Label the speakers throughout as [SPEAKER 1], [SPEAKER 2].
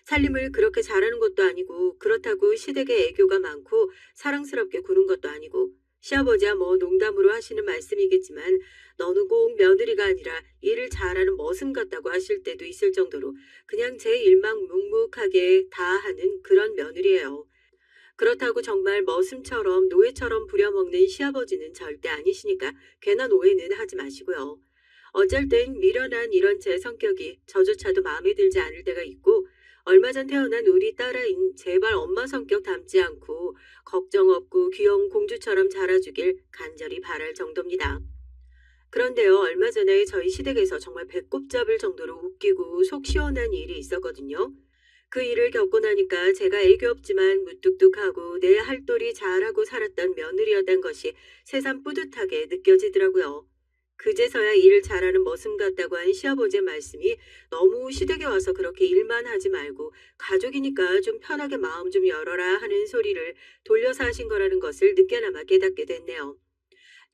[SPEAKER 1] 살림을 그렇게 잘하는 것도 아니고 그렇다고 시댁에 애교가 많고 사랑스럽게 구는 것도 아니고 시아버지야 뭐 농담으로 하시는 말씀이겠지만 너는 꼭 며느리가 아니라 일을 잘하는 머슴 같다고 하실 때도 있을 정도로 그냥 제 일만 묵묵하게 다 하는 그런 며느리예요. 그렇다고 정말 머슴처럼 노예처럼 부려먹는 시아버지는 절대 아니시니까 괜한 오해는 하지 마시고요. 어쩔 땐 미련한 이런 제 성격이 저조차도 마음에 들지 않을 때가 있고 얼마 전 태어난 우리 딸아인 제발 엄마 성격 닮지 않고 걱정 없고 귀여운 공주처럼 자라주길 간절히 바랄 정도입니다. 그런데요, 얼마 전에 저희 시댁에서 정말 배꼽 잡을 정도로 웃기고 속 시원한 일이 있었거든요. 그 일을 겪고 나니까 제가 애교 없지만 무뚝뚝하고 내 할도리 잘하고 살았던 며느리였던 것이 새삼 뿌듯하게 느껴지더라고요. 그제서야 일을 잘하는 머슴 같다고 한 시아버지의 말씀이 너무 시댁에 와서 그렇게 일만 하지 말고 가족이니까 좀 편하게 마음 좀 열어라 하는 소리를 돌려서 하신 거라는 것을 늦게나마 깨닫게 됐네요.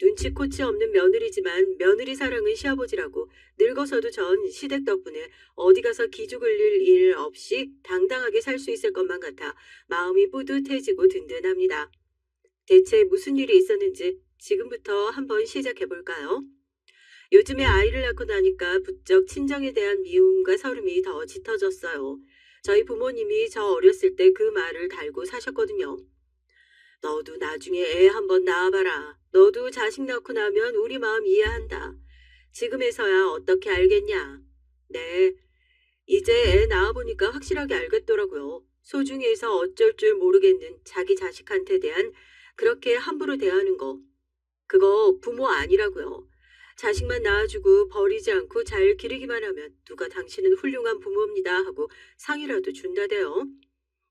[SPEAKER 1] 눈치코치 없는 며느리지만 며느리 사랑은 시아버지라고 늙어서도 전 시댁 덕분에 어디 가서 기죽을 일 없이 당당하게 살 수 있을 것만 같아 마음이 뿌듯해지고 든든합니다. 대체 무슨 일이 있었는지 지금부터 한번 시작해 볼까요? 요즘에 아이를 낳고 나니까 부쩍 친정에 대한 미움과 서름이 더 짙어졌어요. 저희 부모님이 저 어렸을 때 그 말을 달고 사셨거든요. 너도 나중에 애 한번 낳아봐라. 너도 자식 낳고 나면 우리 마음 이해한다. 지금에서야 어떻게 알겠냐. 네, 이제 애 낳아보니까 확실하게 알겠더라고요. 소중히 해서 어쩔 줄 모르겠는 자기 자식한테 대한 그렇게 함부로 대하는 거. 그거 부모 아니라고요. 자식만 낳아주고 버리지 않고 잘 기르기만 하면 누가 당신은 훌륭한 부모입니다 하고 상이라도 준다대요.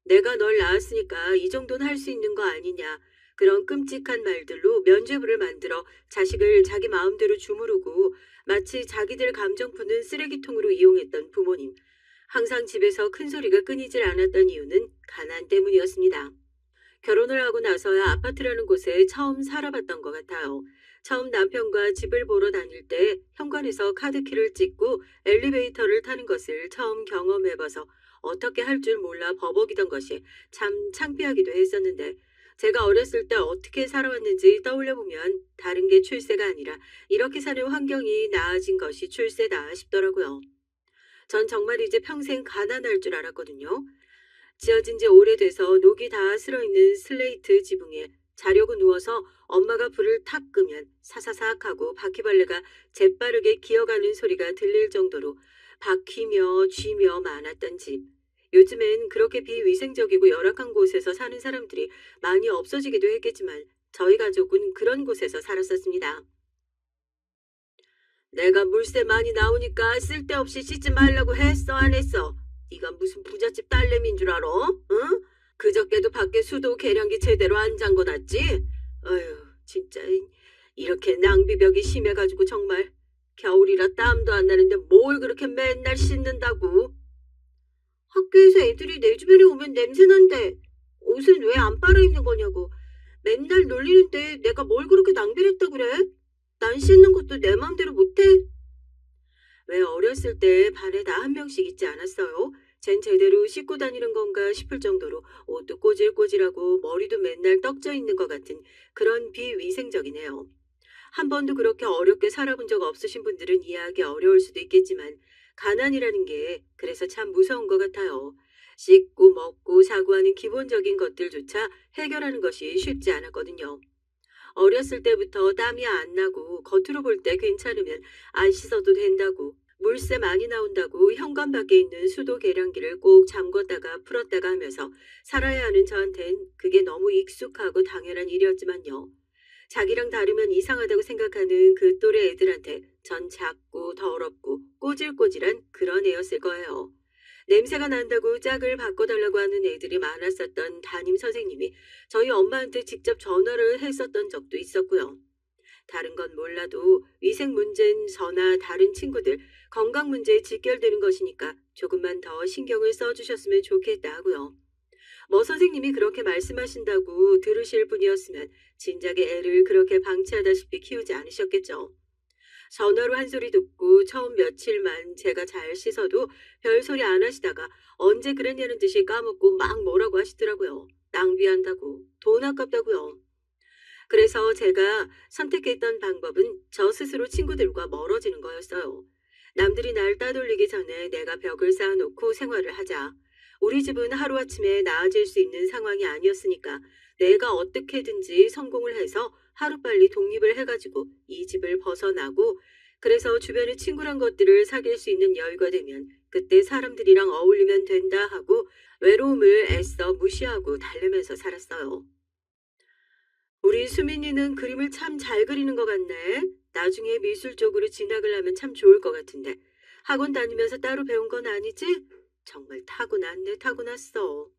[SPEAKER 1] 내가 널 낳았으니까 이 정도는 할 수 있는 거 아니냐. 그런 끔찍한 말들로 면죄부를 만들어 자식을 자기 마음대로 주무르고 마치 자기들 감정 푸는 쓰레기통으로 이용했던 부모님. 항상 집에서 큰 소리가 끊이질 않았던 이유는 가난 때문이었습니다. 결혼을 하고 나서야 아파트라는 곳에 처음 살아봤던 것 같아요. 처음 남편과 집을 보러 다닐 때 현관에서 카드키를 찍고 엘리베이터를 타는 것을 처음 경험해봐서 어떻게 할 줄 몰라 버벅이던 것이 참 창피하기도 했었는데 제가 어렸을 때 어떻게 살아왔는지 떠올려보면 다른 게 출세가 아니라 이렇게 사는 환경이 나아진 것이 출세다 싶더라고요. 전 정말 이제 평생 가난할 줄 알았거든요. 지어진 지 오래돼서 녹이 다 슬어있는 슬레이트 지붕에 자려고 누워서 엄마가 불을 탁 끄면 사사삭 하고 바퀴벌레가 재빠르게 기어가는 소리가 들릴 정도로 바퀴며 쥐며 많았던 집. 요즘엔 그렇게 비위생적이고 열악한 곳에서 사는 사람들이 많이 없어지기도 했겠지만 저희 가족은 그런 곳에서 살았었습니다. 내가 물세 많이 나오니까 쓸데없이 씻지 말라고 했어 안 했어? 네가 무슨 부잣집 딸내미인 줄 알아? 응? 그저께도 밖에 수도 계량기 제대로 안 잠궈놨지? 어휴 진짜 이렇게 낭비벽이 심해가지고 정말 겨울이라 땀도 안 나는데 뭘 그렇게 맨날 씻는다고? 학교에서 애들이 내 주변에 오면 냄새난대. 옷은 왜 안 빨아 입는 거냐고. 맨날 놀리는데 내가 뭘 그렇게 낭비를 했다 그래? 난 씻는 것도 내 마음대로 못해? 왜 어렸을 때 반에 다 한 명씩 있지 않았어요? 쟨 제대로 씻고 다니는 건가 싶을 정도로 옷도 꼬질꼬질하고 머리도 맨날 떡져 있는 것 같은 그런 비위생적이네요. 한 번도 그렇게 어렵게 살아본 적 없으신 분들은 이해하기 어려울 수도 있겠지만 가난이라는 게 그래서 참 무서운 것 같아요. 씻고 먹고 사고 하는 기본적인 것들조차 해결하는 것이 쉽지 않았거든요. 어렸을 때부터 땀이 안 나고 겉으로 볼 때 괜찮으면 안 씻어도 된다고 물세 많이 나온다고 현관 밖에 있는 수도 계량기를 꼭 잠궜다가 풀었다가 하면서 살아야 하는 저한텐 그게 너무 익숙하고 당연한 일이었지만요. 자기랑 다르면 이상하다고 생각하는 그 또래 애들한테 전 작고 더럽고 꼬질꼬질한 그런 애였을 거예요. 냄새가 난다고 짝을 바꿔달라고 하는 애들이 많았었던 담임 선생님이 저희 엄마한테 직접 전화를 했었던 적도 있었고요. 다른 건 몰라도 위생 문제는 저나 다른 친구들 건강 문제에 직결되는 것이니까 조금만 더 신경을 써주셨으면 좋겠다 하고요. 뭐 선생님이 그렇게 말씀하신다고 들으실 분이었으면 진작에 애를 그렇게 방치하다시피 키우지 않으셨겠죠. 전화로 한 소리 듣고 처음 며칠만 제가 잘 씻어도 별소리 안 하시다가 언제 그랬냐는 듯이 까먹고 막 뭐라고 하시더라고요. 낭비한다고, 돈 아깝다고요. 그래서 제가 선택했던 방법은 저 스스로 친구들과 멀어지는 거였어요. 남들이 날 따돌리기 전에 내가 벽을 쌓아놓고 생활을 하자. 우리 집은 하루아침에 나아질 수 있는 상황이 아니었으니까 내가 어떻게든지 성공을 해서 하루빨리 독립을 해가지고 이 집을 벗어나고 그래서 주변의 친구란 것들을 사귈 수 있는 여유가 되면 그때 사람들이랑 어울리면 된다 하고 외로움을 애써 무시하고 달래면서 살았어요. 우리 수민이는 그림을 참 잘 그리는 것 같네. 나중에 미술 쪽으로 진학을 하면 참 좋을 것 같은데. 학원 다니면서 따로 배운 건 아니지? 정말 타고났네, 타고났어.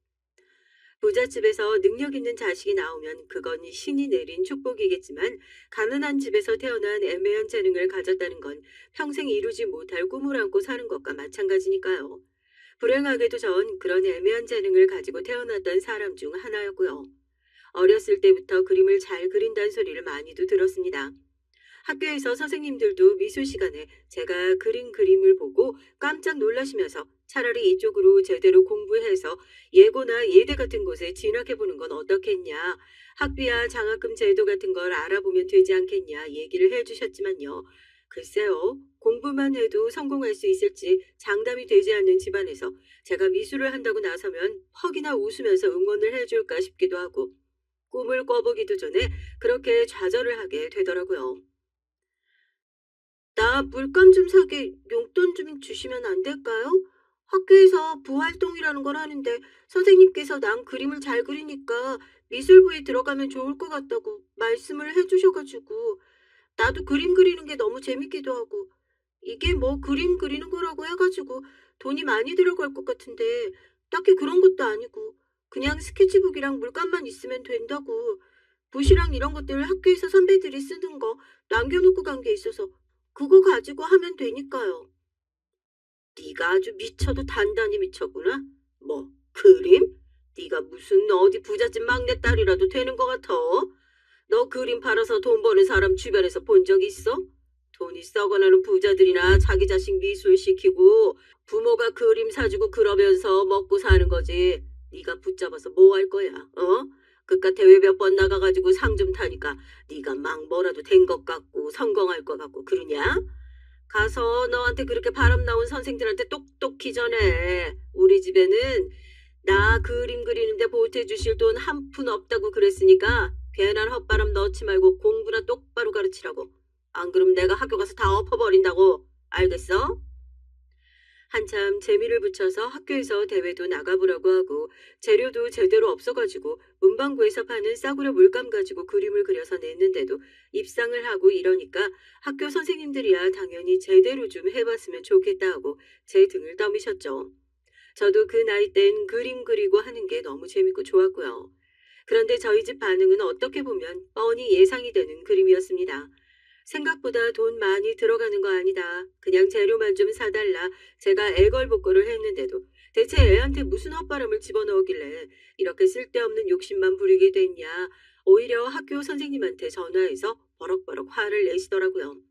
[SPEAKER 1] 부잣집에서 능력 있는 자식이 나오면 그건 신이 내린 축복이겠지만 가난한 집에서 태어난 애매한 재능을 가졌다는 건 평생 이루지 못할 꿈을 안고 사는 것과 마찬가지니까요. 불행하게도 전 그런 애매한 재능을 가지고 태어났던 사람 중 하나였고요. 어렸을 때부터 그림을 잘 그린다는 소리를 많이도 들었습니다. 학교에서 선생님들도 미술 시간에 제가 그린 그림을 보고 깜짝 놀라시면서 차라리 이쪽으로 제대로 공부해서 예고나 예대 같은 곳에 진학해보는 건 어떻겠냐. 학비야 장학금 제도 같은 걸 알아보면 되지 않겠냐 얘기를 해주셨지만요. 글쎄요. 공부만 해도 성공할 수 있을지 장담이 되지 않는 집안에서 제가 미술을 한다고 나서면 퍽이나 웃으면서 응원을 해줄까 싶기도 하고 꿈을 꿔보기도 전에 그렇게 좌절을 하게 되더라고요. 나 물감 좀 사게 용돈 좀 주시면 안 될까요? 학교에서 부활동이라는 걸 하는데 선생님께서 난 그림을 잘 그리니까 미술부에 들어가면 좋을 것 같다고 말씀을 해주셔가지고 나도 그림 그리는 게 너무 재밌기도 하고 이게 뭐 그림 그리는 거라고 해가지고 돈이 많이 들어갈 것 같은데 딱히 그런 것도 아니고 그냥 스케치북이랑 물감만 있으면 된다고 붓이랑 이런 것들 학교에서 선배들이 쓰는 거 남겨놓고 간 게 있어서 그거 가지고 하면 되니까요. 네가 아주 미쳐도 단단히 미쳤구나. 뭐 그림? 네가 무슨 어디 부잣집 막내딸이라도 되는 것 같아? 너 그림 팔아서 돈 버는 사람 주변에서 본 적 있어? 돈이 썩어나는 부자들이나 자기 자식 미술 시키고 부모가 그림 사주고 그러면서 먹고 사는 거지. 네가 붙잡아서 뭐 할 거야? 어? 그깟 대회 몇 번 나가가지고 상 좀 타니까 네가 막 뭐라도 된 것 같고 성공할 것 같고 그러냐? 가서 너한테 그렇게 바람 나온 선생들한테 똑똑히 전해. 우리 집에는 나 그림 그리는데 보태주실 돈 한 푼 없다고 그랬으니까 괜한 헛바람 넣지 말고 공부나 똑바로 가르치라고. 안 그러면 내가 학교 가서 다 엎어버린다고. 알겠어? 한참 재미를 붙여서 학교에서 대회도 나가보라고 하고 재료도 제대로 없어가지고 문방구에서 파는 싸구려 물감 가지고 그림을 그려서 냈는데도 입상을 하고 이러니까 학교 선생님들이야 당연히 제대로 좀 해봤으면 좋겠다 하고 제 등을 떠미셨죠. 저도 그 나이 땐 그림 그리고 하는 게 너무 재밌고 좋았고요. 그런데 저희 집 반응은 어떻게 보면 뻔히 예상이 되는 그림이었습니다. 생각보다 돈 많이 들어가는 거 아니다. 그냥 재료만 좀 사달라. 제가 애걸복걸을 했는데도 대체 애한테 무슨 헛바람을 집어넣었길래 이렇게 쓸데없는 욕심만 부리게 됐냐. 오히려 학교 선생님한테 전화해서 버럭버럭 화를 내시더라고요.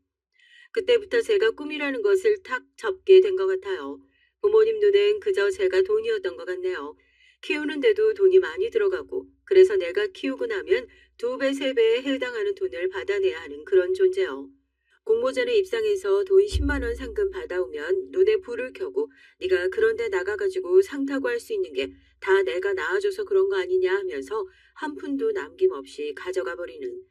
[SPEAKER 1] 그때부터 제가 꿈이라는 것을 탁 접게 된 것 같아요. 부모님 눈엔 그저 제가 돈이었던 것 같네요. 키우는데도 돈이 많이 들어가고 그래서 내가 키우고 나면 두 배, 세 배에 해당하는 돈을 받아내야 하는 그런 존재요. 공모전에 입상해서 돈 10만 원 상금 받아오면 눈에 불을 켜고 네가 그런데 나가가지고 상 타고 할 수 있는 게 다 내가 낳아줘서 그런 거 아니냐 하면서 한 푼도 남김없이 가져가 버리는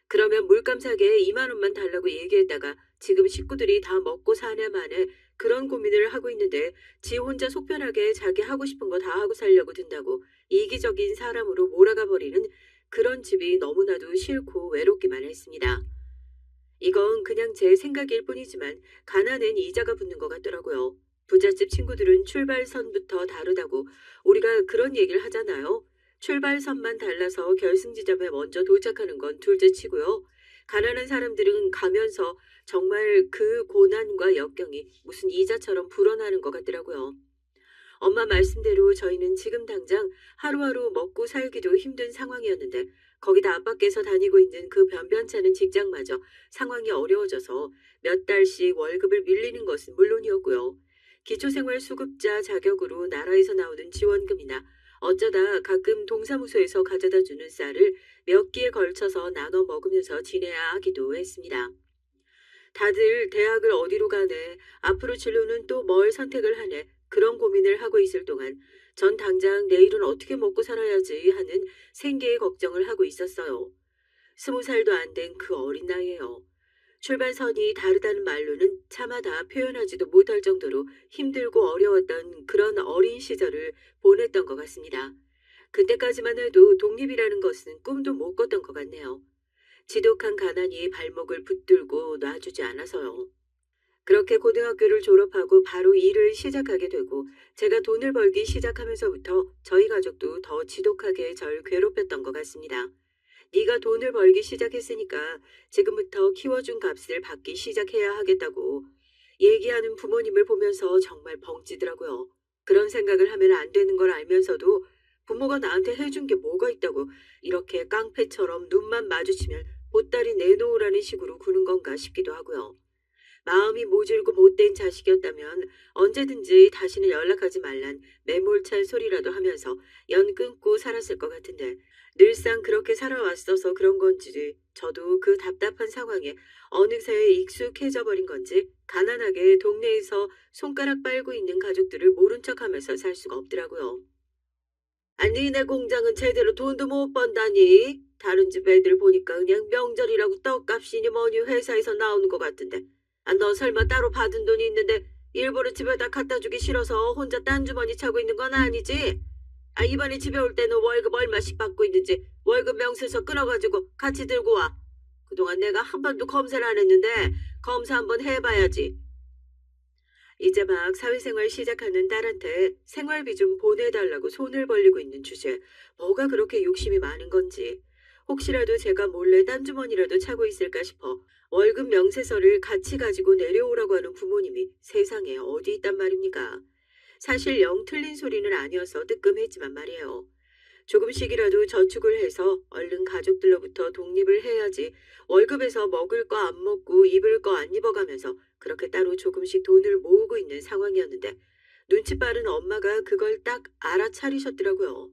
[SPEAKER 1] 그러면 물감 사게 2만 원만 달라고 얘기했다가 지금 식구들이 다 먹고 사냐 마네 그런 고민을 하고 있는데 지 혼자 속편하게 자기 하고 싶은 거 다 하고 살려고 든다고 이기적인 사람으로 몰아가 버리는 그런 집이 너무나도 싫고 외롭기만 했습니다. 이건 그냥 제 생각일 뿐이지만 가난엔 이자가 붙는 것 같더라고요. 부잣집 친구들은 출발선부터 다르다고 우리가 그런 얘기를 하잖아요. 출발선만 달라서 결승 지점에 먼저 도착하는 건 둘째치고요. 가난한 사람들은 가면서 정말 그 고난과 역경이 무슨 이자처럼 불어나는 것 같더라고요. 엄마 말씀대로 저희는 지금 당장 하루하루 먹고 살기도 힘든 상황이었는데 거기다 아빠께서 다니고 있는 그 변변찮은 직장마저 상황이 어려워져서 몇 달씩 월급을 밀리는 것은 물론이었고요. 기초생활수급자 자격으로 나라에서 나오는 지원금이나 어쩌다 가끔 동사무소에서 가져다 주는 쌀을 몇 끼에 걸쳐서 나눠 먹으면서 지내야 하기도 했습니다. 다들 대학을 어디로 가네, 앞으로 진로는 또 뭘 선택을 하네, 그런 고민을 하고 있을 동안 전 당장 내일은 어떻게 먹고 살아야지 하는 생계의 걱정을 하고 있었어요. 20살도 안 된 그 어린 나이에요. 출발선이 다르다는 말로는 차마 다 표현하지도 못할 정도로 힘들고 어려웠던 그런 어린 시절을 보냈던 것 같습니다. 그때까지만 해도 독립이라는 것은 꿈도 못 꿨던 것 같네요. 지독한 가난이 발목을 붙들고 놔주지 않아서요. 그렇게 고등학교를 졸업하고 바로 일을 시작하게 되고 제가 돈을 벌기 시작하면서부터 저희 가족도 더 지독하게 절 괴롭혔던 것 같습니다. 네가 돈을 벌기 시작했으니까 지금부터 키워준 값을 받기 시작해야 하겠다고 얘기하는 부모님을 보면서 정말 벙찌더라고요. 그런 생각을 하면 안 되는 걸 알면서도 부모가 나한테 해준 게 뭐가 있다고 이렇게 깡패처럼 눈만 마주치면 보따리 내놓으라는 식으로 구는 건가 싶기도 하고요. 마음이 모질고 못된 자식이었다면 언제든지 다시는 연락하지 말란 매몰찬 소리라도 하면서 연 끊고 살았을 것 같은데 늘상 그렇게 살아왔어서 그런 건지 저도 그 답답한 상황에 어느새 익숙해져 버린 건지 가난하게 동네에서 손가락 빨고 있는 가족들을 모른 척하면서 살 수가 없더라고요. 아니 네 공장은 제대로 돈도 못 번다니. 다른 집 애들 보니까 그냥 명절이라고 떡값이니 뭐니 회사에서 나오는 것 같은데. 아, 너 설마 따로 받은 돈이 있는데 일부러 집에다 갖다 주기 싫어서 혼자 딴 주머니 차고 있는 건 아니지? 아, 이번에 집에 올 때는 월급 얼마씩 받고 있는지 월급 명세서 끊어가지고 같이 들고 와. 그동안 내가 한 번도 검사를 안 했는데 검사 한번 해봐야지. 이제 막 사회생활 시작하는 딸한테 생활비 좀 보내달라고 손을 벌리고 있는 주제에 뭐가 그렇게 욕심이 많은 건지 혹시라도 제가 몰래 딴 주머니라도 차고 있을까 싶어 월급 명세서를 같이 가지고 내려오라고 하는 부모님이 세상에 어디 있단 말입니까? 사실 영 틀린 소리는 아니어서 뜨끔했지만 말이에요. 조금씩이라도 저축을 해서 얼른 가족들로부터 독립을 해야지 월급에서 먹을 거 안 먹고 입을 거 안 입어가면서 그렇게 따로 조금씩 돈을 모으고 있는 상황이었는데 눈치 빠른 엄마가 그걸 딱 알아차리셨더라고요.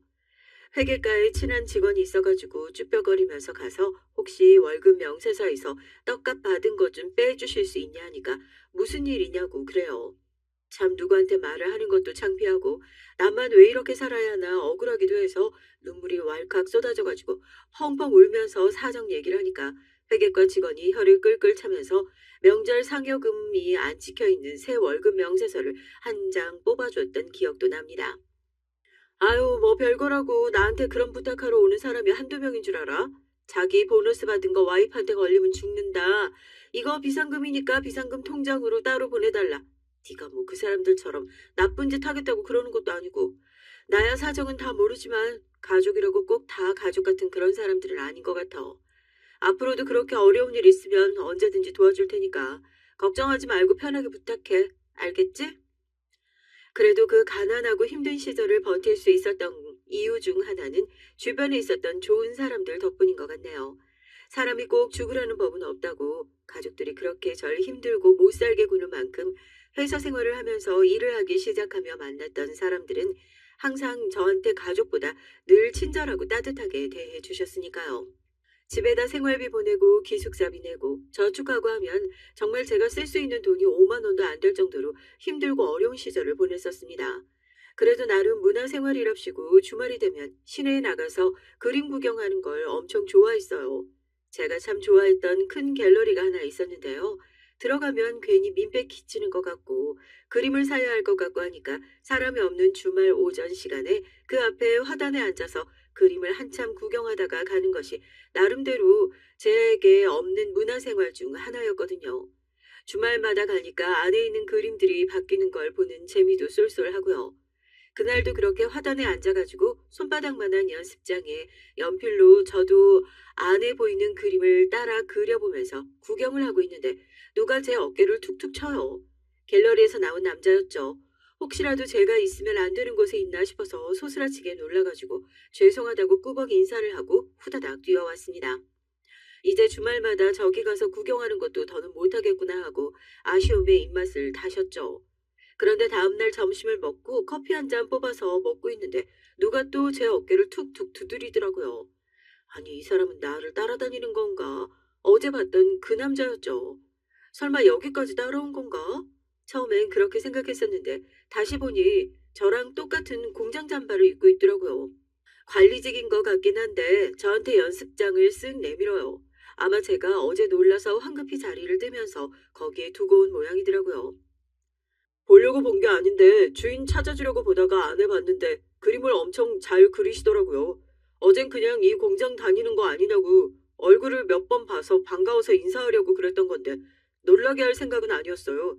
[SPEAKER 1] 회계과에 친한 직원이 있어가지고 쭈뼛거리면서 가서 혹시 월급 명세서에서 떡값 받은 것 좀 빼주실 수 있냐 하니까 무슨 일이냐고 그래요. 참 누구한테 말을 하는 것도 창피하고 나만 왜 이렇게 살아야 하나 억울하기도 해서 눈물이 왈칵 쏟아져가지고 펑펑 울면서 사정 얘기를 하니까 회계과 직원이 혀를 끌끌 차면서 명절 상여금이 안 찍혀있는 새 월급 명세서를 한 장 뽑아줬던 기억도 납니다. 아유 뭐 별거라고 나한테 그런 부탁하러 오는 사람이 한두 명인 줄 알아? 자기 보너스 받은 거 와이프한테 걸리면 죽는다. 이거 비상금이니까 비상금 통장으로 따로 보내달라. 네가 뭐 그 사람들처럼 나쁜 짓 하겠다고 그러는 것도 아니고 나야 사정은 다 모르지만 가족이라고 꼭 다 가족 같은 그런 사람들은 아닌 것 같아. 앞으로도 그렇게 어려운 일 있으면 언제든지 도와줄 테니까 걱정하지 말고 편하게 부탁해. 알겠지? 그래도 그 가난하고 힘든 시절을 버틸 수 있었던 이유 중 하나는 주변에 있었던 좋은 사람들 덕분인 것 같네요. 사람이 꼭 죽으라는 법은 없다고 가족들이 그렇게 절 힘들고 못 살게 구는 만큼 회사 생활을 하면서 일을 하기 시작하며 만났던 사람들은 항상 저한테 가족보다 늘 친절하고 따뜻하게 대해 주셨으니까요. 집에다 생활비 보내고 기숙사비 내고 저축하고 하면 정말 제가 쓸 수 있는 돈이 5만 원도 안 될 정도로 힘들고 어려운 시절을 보냈었습니다. 그래도 나름 문화생활이랍시고 주말이 되면 시내에 나가서 그림 구경하는 걸 엄청 좋아했어요. 제가 참 좋아했던 큰 갤러리가 하나 있었는데요. 들어가면 괜히 민폐 끼치는 것 같고 그림을 사야 할 것 같고 하니까 사람이 없는 주말 오전 시간에 그 앞에 화단에 앉아서 그림을 한참 구경하다가 가는 것이 나름대로 제게 없는 문화생활 중 하나였거든요. 주말마다 가니까 안에 있는 그림들이 바뀌는 걸 보는 재미도 쏠쏠하고요. 그날도 그렇게 화단에 앉아가지고 손바닥만한 연습장에 연필로 저도 안에 보이는 그림을 따라 그려보면서 구경을 하고 있는데 누가 제 어깨를 툭툭 쳐요. 갤러리에서 나온 남자였죠. 혹시라도 제가 있으면 안 되는 곳에 있나 싶어서 소스라치게 놀라가지고 죄송하다고 꾸벅 인사를 하고 후다닥 뛰어왔습니다. 이제 주말마다 저기 가서 구경하는 것도 더는 못하겠구나 하고 아쉬움에 입맛을 다셨죠. 그런데 다음날 점심을 먹고 커피 한 잔 뽑아서 먹고 있는데 누가 또 제 어깨를 툭툭 두드리더라고요. 아니, 이 사람은 나를 따라다니는 건가? 어제 봤던 그 남자였죠. 설마 여기까지 따라온 건가? 처음엔 그렇게 생각했었는데 다시 보니 저랑 똑같은 공장 잠바를 입고 있더라고요. 관리직인 것 같긴 한데 저한테 연습장을 쓱 내밀어요. 아마 제가 어제 놀라서 황급히 자리를 뜨면서 거기에 두고 온 모양이더라고요. 보려고 본 게 아닌데 주인 찾아주려고 보다가 안 해봤는데 그림을 엄청 잘 그리시더라고요. 어젠 그냥 이 공장 다니는 거 아니냐고 얼굴을 몇 번 봐서 반가워서 인사하려고 그랬던 건데 놀라게 할 생각은 아니었어요.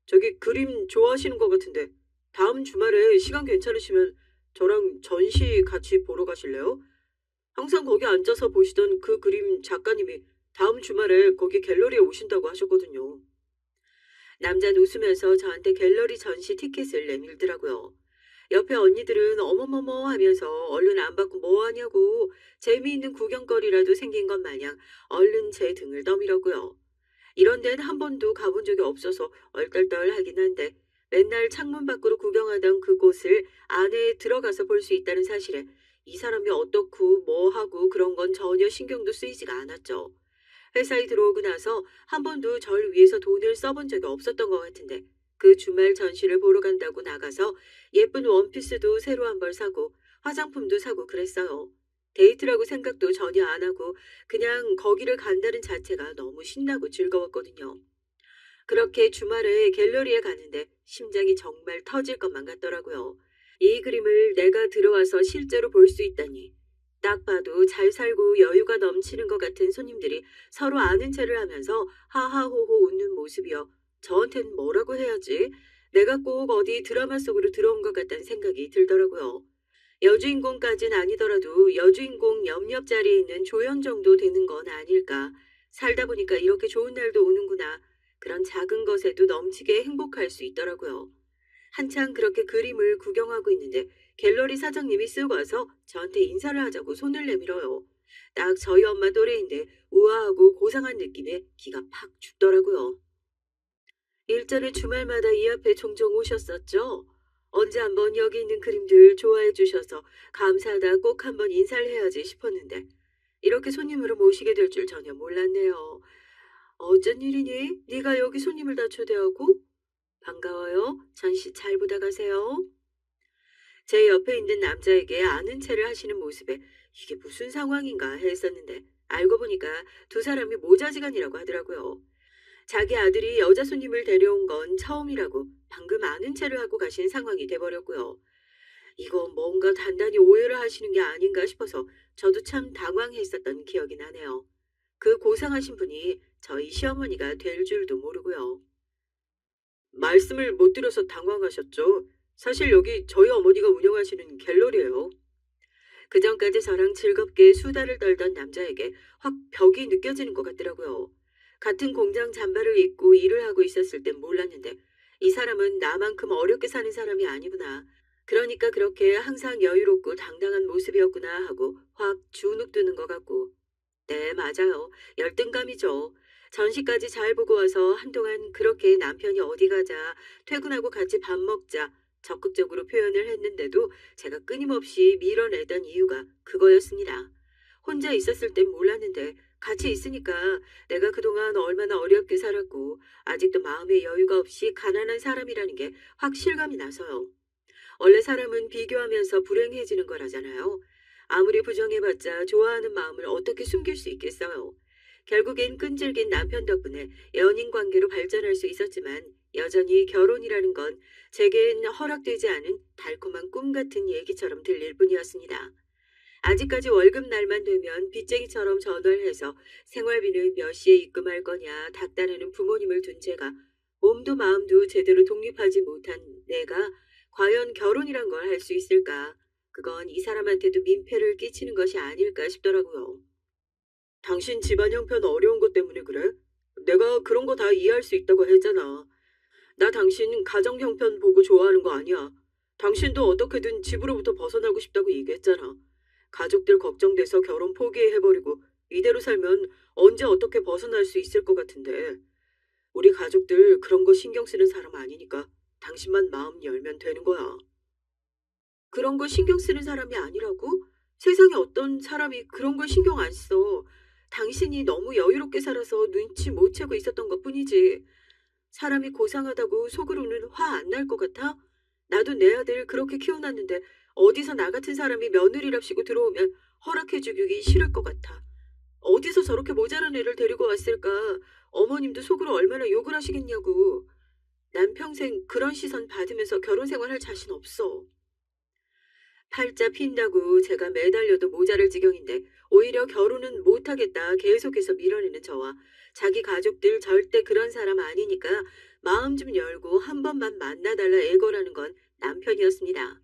[SPEAKER 1] 저기 그림 좋아하시는 것 같은데 다음 주말에 시간 괜찮으시면 저랑 전시 같이 보러 가실래요? 항상 거기 앉아서 보시던 그 그림 작가님이 다음 주말에 거기 갤러리에 오신다고 하셨거든요. 남자는 웃으면서 저한테 갤러리 전시 티켓을 내밀더라고요. 옆에 언니들은 어머머머 하면서 얼른 안 받고 뭐 하냐고 재미있는 구경거리라도 생긴 것 마냥 얼른 제 등을 떠밀었고요. 이런 데는 한 번도 가본 적이 없어서 얼떨떨하긴 한데 맨날 창문 밖으로 구경하던 그곳을 안에 들어가서 볼 수 있다는 사실에 이 사람이 어떻고 뭐 하고 그런 건 전혀 신경도 쓰이지가 않았죠. 회사에 들어오고 나서 한 번도 절 위해서 돈을 써본 적이 없었던 것 같은데 그 주말 전시를 보러 간다고 나가서 예쁜 원피스도 새로 한 벌 사고 화장품도 사고 그랬어요. 데이트라고 생각도 전혀 안 하고 그냥 거기를 간다는 자체가 너무 신나고 즐거웠거든요. 그렇게 주말에 갤러리에 가는데 심장이 정말 터질 것만 같더라고요. 이 그림을 내가 들어와서 실제로 볼 수 있다니. 딱 봐도 잘 살고 여유가 넘치는 것 같은 손님들이 서로 아는 체를 하면서 하하호호 웃는 모습이요. 저한텐 뭐라고 해야지? 내가 꼭 어디 드라마 속으로 들어온 것 같다는 생각이 들더라고요. 여주인공까진 아니더라도 여주인공 옆옆 자리에 있는 조연 정도 되는 건 아닐까. 살다 보니까 이렇게 좋은 날도 오는구나. 그런 작은 것에도 넘치게 행복할 수 있더라고요. 한창 그렇게 그림을 구경하고 있는데 갤러리 사장님이 쓱 와서 저한테 인사를 하자고 손을 내밀어요. 딱 저희 엄마 또래인데 우아하고 고상한 느낌에 기가 팍 죽더라고요. 일전에 주말마다 이 앞에 종종 오셨었죠? 언제 한번 여기 있는 그림들 좋아해 주셔서 감사하다 꼭 한번 인사를 해야지 싶었는데 이렇게 손님으로 모시게 될 줄 전혀 몰랐네요. 어쩐 일이니? 네가 여기 손님을 다 초대하고? 반가워요. 전시 잘 보다 가세요. 제 옆에 있는 남자에게 아는 체를 하시는 모습에 이게 무슨 상황인가 했었는데 알고 보니까 두 사람이 모자지간이라고 하더라고요. 자기 아들이 여자 손님을 데려온 건 처음이라고 방금 아는 체를 하고 가신 상황이 돼버렸고요. 이거 뭔가 단단히 오해를 하시는 게 아닌가 싶어서 저도 참 당황했었던 기억이 나네요. 그 고상하신 분이 저희 시어머니가 될 줄도 모르고요. 말씀을 못 드려서 당황하셨죠? 사실 여기 저희 어머니가 운영하시는 갤러리예요. 그전까지 저랑 즐겁게 수다를 떨던 남자에게 확 벽이 느껴지는 것 같더라고요. 같은 공장 잠바를 입고 일을 하고 있었을 땐 몰랐는데 이 사람은 나만큼 어렵게 사는 사람이 아니구나. 그러니까 그렇게 항상 여유롭고 당당한 모습이었구나 하고 확 주눅 드는 것 같고. 네, 맞아요. 열등감이죠. 전시까지 잘 보고 와서 한동안 그렇게 남편이 어디 가자, 퇴근하고 같이 밥 먹자, 적극적으로 표현을 했는데도 제가 끊임없이 밀어내던 이유가 그거였습니다. 혼자 있었을 땐 몰랐는데 같이 있으니까 내가 그동안 얼마나 어렵게 살았고 아직도 마음의 여유가 없이 가난한 사람이라는 게 확 실감이 나서요. 원래 사람은 비교하면서 불행해지는 거라잖아요. 아무리 부정해봤자 좋아하는 마음을 어떻게 숨길 수 있겠어요. 결국엔 끈질긴 남편 덕분에 연인 관계로 발전할 수 있었지만 여전히 결혼이라는 건 제겐 허락되지 않은 달콤한 꿈 같은 얘기처럼 들릴 뿐이었습니다. 아직까지 월급 날만 되면 빚쟁이처럼 전화를 해서 생활비는 몇 시에 입금할 거냐 닥달하는 부모님을 둔 제가 몸도 마음도 제대로 독립하지 못한 내가 과연 결혼이란 걸 할 수 있을까? 그건 이 사람한테도 민폐를 끼치는 것이 아닐까 싶더라고요. 당신 집안 형편 어려운 것 때문에 그래? 내가 그런 거 다 이해할 수 있다고 했잖아. 나 당신 가정 형편 보고 좋아하는 거 아니야. 당신도 어떻게든 집으로부터 벗어나고 싶다고 얘기했잖아. 가족들 걱정돼서 결혼 포기해버리고 이대로 살면 언제 어떻게 벗어날 수 있을 것 같은데. 우리 가족들 그런 거 신경 쓰는 사람 아니니까 당신만 마음 열면 되는 거야. 그런 거 신경 쓰는 사람이 아니라고? 세상에 어떤 사람이 그런 걸 신경 안 써. 당신이 너무 여유롭게 살아서 눈치 못 채고 있었던 것뿐이지. 사람이 고상하다고 속으로는 화 안 날 것 같아? 나도 내 아들 그렇게 키워놨는데 어디서 나 같은 사람이 며느리랍시고 들어오면 허락해주기 싫을 것 같아. 어디서 저렇게 모자란 애를 데리고 왔을까? 어머님도 속으로 얼마나 욕을 하시겠냐고. 난 평생 그런 시선 받으면서 결혼 생활할 자신 없어. 팔자 핀다고 제가 매달려도 모자랄 지경인데 오히려 결혼은 못하겠다 계속해서 밀어내는 저와 자기 가족들 절대 그런 사람 아니니까 마음 좀 열고 한 번만 만나달라 애걸하는 건 남편이었습니다.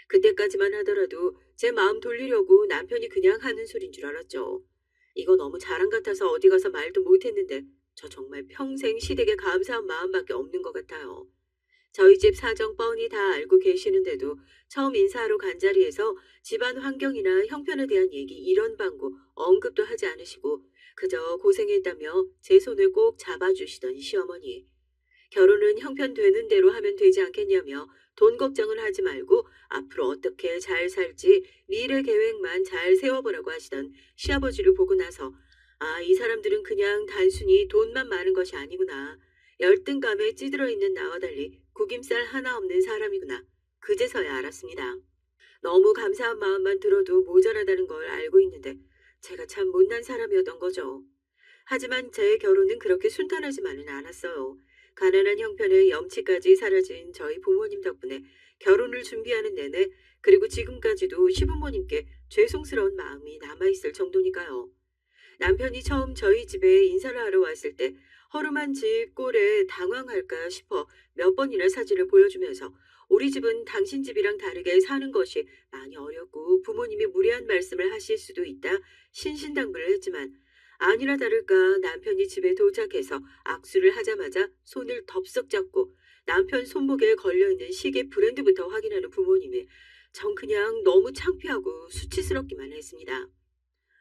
[SPEAKER 1] 그때까지만 하더라도 제 마음 돌리려고 남편이 그냥 하는 소린 줄 알았죠. 이거 너무 자랑 같아서 어디 가서 말도 못했는데 저 정말 평생 시댁에 감사한 마음밖에 없는 것 같아요. 저희 집 사정 뻔히 다 알고 계시는데도 처음 인사하러 간 자리에서 집안 환경이나 형편에 대한 얘기 이런 방구 언급도 하지 않으시고 그저 고생했다며 제 손을 꼭 잡아주시던 시어머니. 결혼은 형편 되는 대로 하면 되지 않겠냐며 돈 걱정을 하지 말고 앞으로 어떻게 잘 살지 미래 계획만 잘 세워보라고 하시던 시아버지를 보고 나서 아, 이 사람들은 그냥 단순히 돈만 많은 것이 아니구나. 열등감에 찌들어 있는 나와 달리 구김살 하나 없는 사람이구나. 그제서야 알았습니다. 너무 감사한 마음만 들어도 모자라다는 걸 알고 있는데 제가 참 못난 사람이었던 거죠. 하지만 제 결혼은 그렇게 순탄하지만은 않았어요. 가난한 형편에 염치까지 사라진 저희 부모님 덕분에 결혼을 준비하는 내내 그리고 지금까지도 시부모님께 죄송스러운 마음이 남아있을 정도니까요. 남편이 처음 저희 집에 인사를 하러 왔을 때 허름한 집 꼴에 당황할까 싶어 몇 번이나 사진을 보여주면서 우리 집은 당신 집이랑 다르게 사는 것이 많이 어렵고 부모님이 무례한 말씀을 하실 수도 있다 신신당부를 했지만 아니나 다를까 남편이 집에 도착해서 악수를 하자마자 손을 덥석 잡고 남편 손목에 걸려있는 시계 브랜드부터 확인하는 부모님이 전 그냥 너무 창피하고 수치스럽기만 했습니다.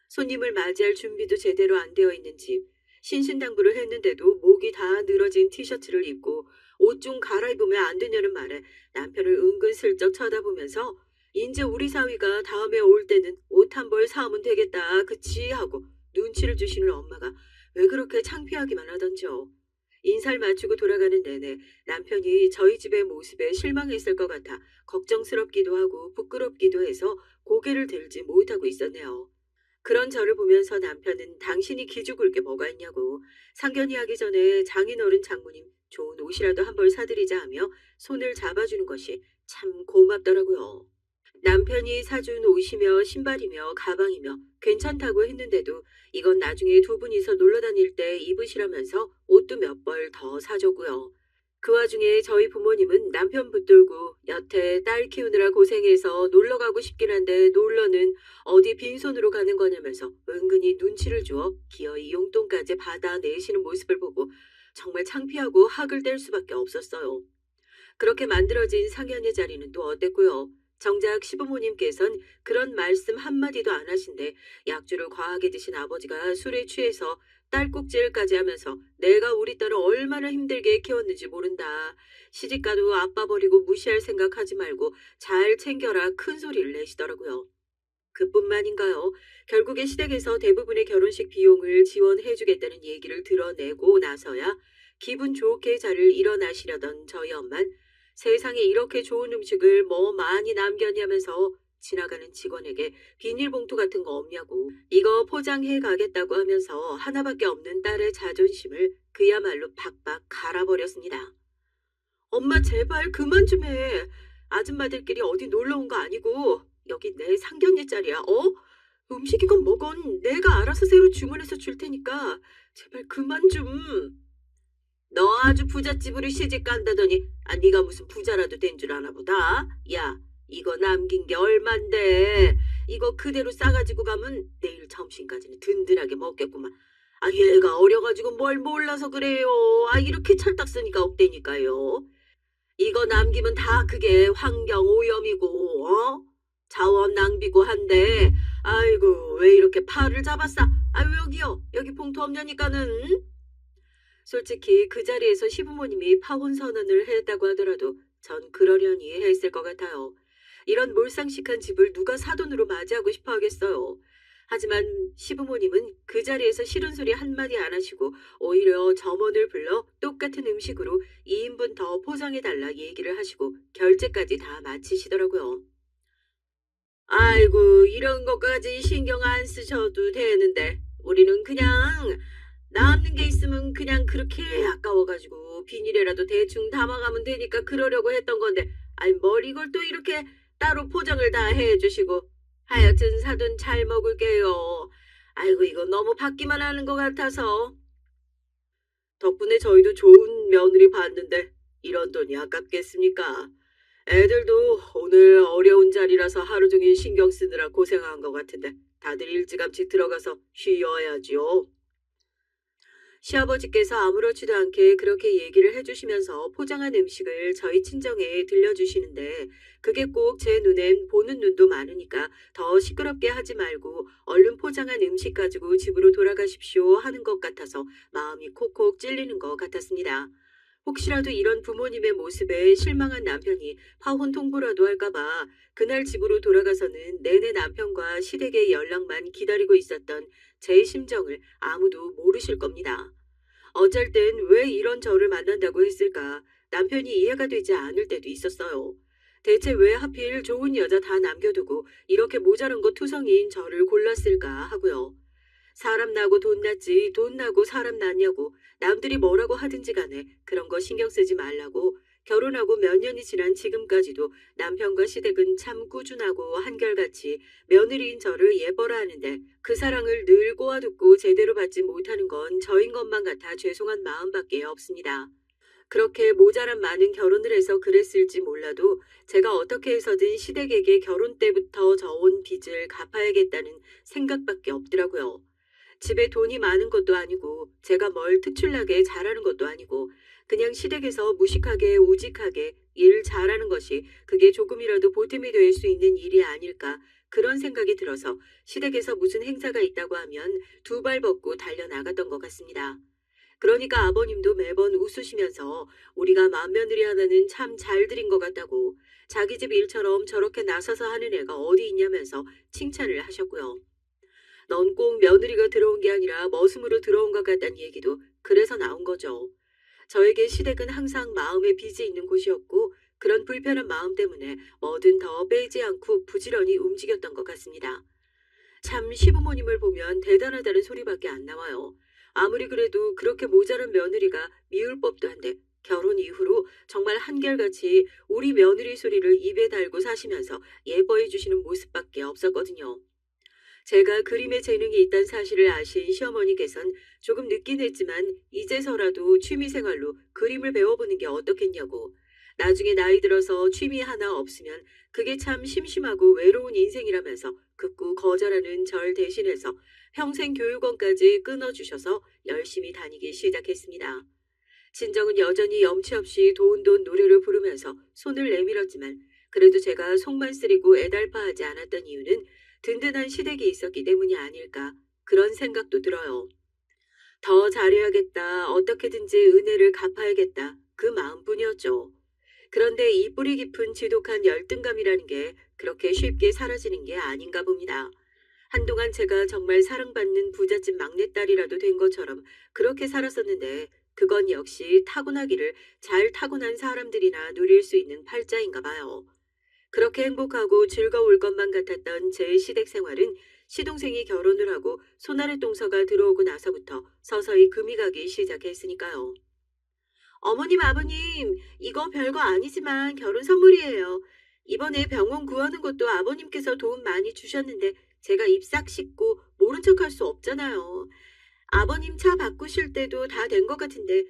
[SPEAKER 1] 손님을 맞이할 준비도 제대로 안 되어 있는 집, 신신당부를 했는데도 목이 다 늘어진 티셔츠를 입고 옷 좀 갈아입으면 안 되냐는 말에 남편을 은근슬쩍 쳐다보면서 이제 우리 사위가 다음에 올 때는 옷 한 벌 사오면 되겠다, 그치? 하고 눈치를 주시는 엄마가 왜 그렇게 창피하기만 하던지요. 인사를 마치고 돌아가는 내내 남편이 저희 집의 모습에 실망했을 것 같아 걱정스럽기도 하고 부끄럽기도 해서 고개를 들지 못하고 있었네요. 그런 저를 보면서 남편은 당신이 기죽을 게 뭐가 있냐고 상견이 하기 전에 장인어른 장모님 좋은 옷이라도 한 벌 사드리자 하며 손을 잡아주는 것이 참 고맙더라고요. 남편이 사준 옷이며 신발이며 가방이며 괜찮다고 했는데도 이건 나중에 두 분이서 놀러 다닐 때 입으시라면서 옷도 몇 벌 더 사줬고요. 그 와중에 저희 부모님은 남편 붙들고 여태 딸 키우느라 고생해서 놀러 가고 싶긴 한데 놀러는 어디 빈손으로 가는 거냐면서 은근히 눈치를 주어 기어이 용돈까지 받아내시는 모습을 보고 정말 창피하고 학을 뗄 수밖에 없었어요. 그렇게 만들어진 상견례 자리는 또 어땠고요. 정작 시부모님께선 그런 말씀 한마디도 안 하신데 약주를 과하게 드신 아버지가 술에 취해서 딸꾹질까지 하면서 내가 우리 딸을 얼마나 힘들게 키웠는지 모른다. 시집가도 아빠 버리고 무시할 생각하지 말고 잘 챙겨라 큰 소리를 내시더라고요. 그뿐만인가요? 결국에 시댁에서 대부분의 결혼식 비용을 지원해주겠다는 얘기를 드러내고 나서야 기분 좋게 자리를 일어나시려던 저희 엄만 세상에 이렇게 좋은 음식을 뭐 많이 남겼냐면서 지나가는 직원에게 비닐봉투 같은 거 없냐고 이거 포장해 가겠다고 하면서 하나밖에 없는 딸의 자존심을 그야말로 박박 갈아버렸습니다. 엄마 제발 그만 좀 해. 아줌마들끼리 어디 놀러 온 거 아니고 여기 내 상견례 자리야. 어? 음식이건 뭐건 내가 알아서 새로 주문해서 줄 테니까 제발 그만 좀. 너 아주 부잣집으로 시집 간다더니 아 네가 무슨 부자라도 된 줄 아나 보다. 야 이거 남긴 게 얼만데 이거 그대로 싸가지고 가면 내일 점심까지는 든든하게 먹겠구만. 아, 얘가 어려가지고 뭘 몰라서 그래요. 아, 이렇게 찰떡 쓰니까 없대니까요. 이거 남기면 다 그게 환경 오염이고, 자원 낭비고 한데, 아이고, 왜 이렇게 팔을 잡았어? 아유, 여기요. 여기 봉투 없냐니까는. 솔직히 그 자리에서 시부모님이 파혼 선언을 했다고 하더라도 전 그러려니 했을 것 같아요. 이런 몰상식한 집을 누가 사돈으로 맞이하고 싶어 하겠어요. 하지만 시부모님은 그 자리에서 싫은 소리 한마디 안 하시고 오히려 점원을 불러 똑같은 음식으로 2인분 더 포장해달라 얘기를 하시고 결제까지 다 마치시더라고요. 아이고, 이런 것까지 신경 안 쓰셔도 되는데 우리는 그냥 남는 게 있으면 그냥 그렇게 아까워가지고 비닐에라도 대충 담아가면 되니까 그러려고 했던 건데, 아이 뭘 이걸 또 이렇게 따로 포장을 다 해주시고. 하여튼 사돈 잘 먹을게요. 아이고, 이거 너무 받기만 하는 것 같아서. 덕분에 저희도 좋은 며느리 봤는데 이런 돈이 아깝겠습니까? 애들도 오늘 어려운 자리라서 하루 종일 신경 쓰느라 고생한 것 같은데 다들 일찌감치 들어가서 쉬어야지요. 시아버지께서 아무렇지도 않게 그렇게 얘기를 해주시면서 포장한 음식을 저희 친정에 들려주시는데 그게 꼭 제 눈엔 보는 눈도 많으니까 더 시끄럽게 하지 말고 얼른 포장한 음식 가지고 집으로 돌아가십시오 하는 것 같아서 마음이 콕콕 찔리는 것 같았습니다. 혹시라도 이런 부모님의 모습에 실망한 남편이 파혼 통보라도 할까봐 그날 집으로 돌아가서는 내내 남편과 시댁의 연락만 기다리고 있었던 제 심정을 아무도 모르실 겁니다. 어쩔 땐 왜 이런 저를 만난다고 했을까 남편이 이해가 되지 않을 때도 있었어요. 대체 왜 하필 좋은 여자 다 남겨두고 이렇게 모자란 거 투성이인 저를 골랐을까 하고요. 사람 나고 돈 났지 돈 나고 사람 났냐고 남들이 뭐라고 하든지 간에 그런 거 신경 쓰지 말라고 결혼하고 몇 년이 지난 지금까지도 남편과 시댁은 참 꾸준하고 한결같이 며느리인 저를 예뻐라 하는데 그 사랑을 늘 꼬아듣고 제대로 받지 못하는 건 저인 것만 같아 죄송한 마음밖에 없습니다. 그렇게 모자란 많은 결혼을 해서 그랬을지 몰라도 제가 어떻게 해서든 시댁에게 결혼 때부터 져온 빚을 갚아야겠다는 생각밖에 없더라고요. 집에 돈이 많은 것도 아니고 제가 뭘 특출나게 잘하는 것도 아니고 그냥 시댁에서 무식하게 우직하게 일 잘하는 것이 그게 조금이라도 보탬이 될 수 있는 일이 아닐까 그런 생각이 들어서 시댁에서 무슨 행사가 있다고 하면 두 발 벗고 달려나갔던 것 같습니다. 그러니까 아버님도 매번 웃으시면서 우리가 맏며느리 하나는 참 잘 들인 것 같다고 자기 집 일처럼 저렇게 나서서 하는 애가 어디 있냐면서 칭찬을 하셨고요. 넌 꼭 며느리가 들어온 게 아니라 머슴으로 들어온 것 같다는 얘기도 그래서 나온 거죠. 저에게 시댁은 항상 마음에 빚이 있는 곳이었고 그런 불편한 마음 때문에 뭐든 더 빼지 않고 부지런히 움직였던 것 같습니다. 참 시부모님을 보면 대단하다는 소리밖에 안 나와요. 아무리 그래도 그렇게 모자란 며느리가 미울 법도 한데 결혼 이후로 정말 한결같이 우리 며느리 소리를 입에 달고 사시면서 예뻐해 주시는 모습밖에 없었거든요. 제가 그림에 재능이 있다는 사실을 아신 시어머니께선 조금 늦긴 했지만 이제서라도 취미생활로 그림을 배워보는 게 어떻겠냐고. 나중에 나이 들어서 취미 하나 없으면 그게 참 심심하고 외로운 인생이라면서 극구 거절하는 절 대신해서 평생 교육원까지 끊어주셔서 열심히 다니기 시작했습니다. 친정은 여전히 염치 없이 도운돈 노래를 부르면서 손을 내밀었지만 그래도 제가 속만 쓰리고 애달파하지 않았던 이유는 든든한 시댁이 있었기 때문이 아닐까 그런 생각도 들어요. 더 잘해야겠다, 어떻게든지 은혜를 갚아야겠다 그 마음뿐이었죠. 그런데 이 뿌리 깊은 지독한 열등감이라는 게 그렇게 쉽게 사라지는 게 아닌가 봅니다. 한동안 제가 정말 사랑받는 부잣집 막내딸이라도 된 것처럼 그렇게 살았었는데 그건 역시 타고나기를 잘 타고난 사람들이나 누릴 수 있는 팔자인가 봐요. 그렇게 행복하고 즐거울 것만 같았던 제 시댁 생활은 시동생이 결혼을 하고 손아래 동서가 들어오고 나서부터 서서히 금이 가기 시작했으니까요. 어머님, 아버님, 이거 별거 아니지만 결혼 선물이에요. 이번에 병원 구하는 것도 아버님께서 도움 많이 주셨는데 제가 입 싹 씻고 모른 척할 수 없잖아요. 아버님 차 바꾸실 때도 다 된 것 같은데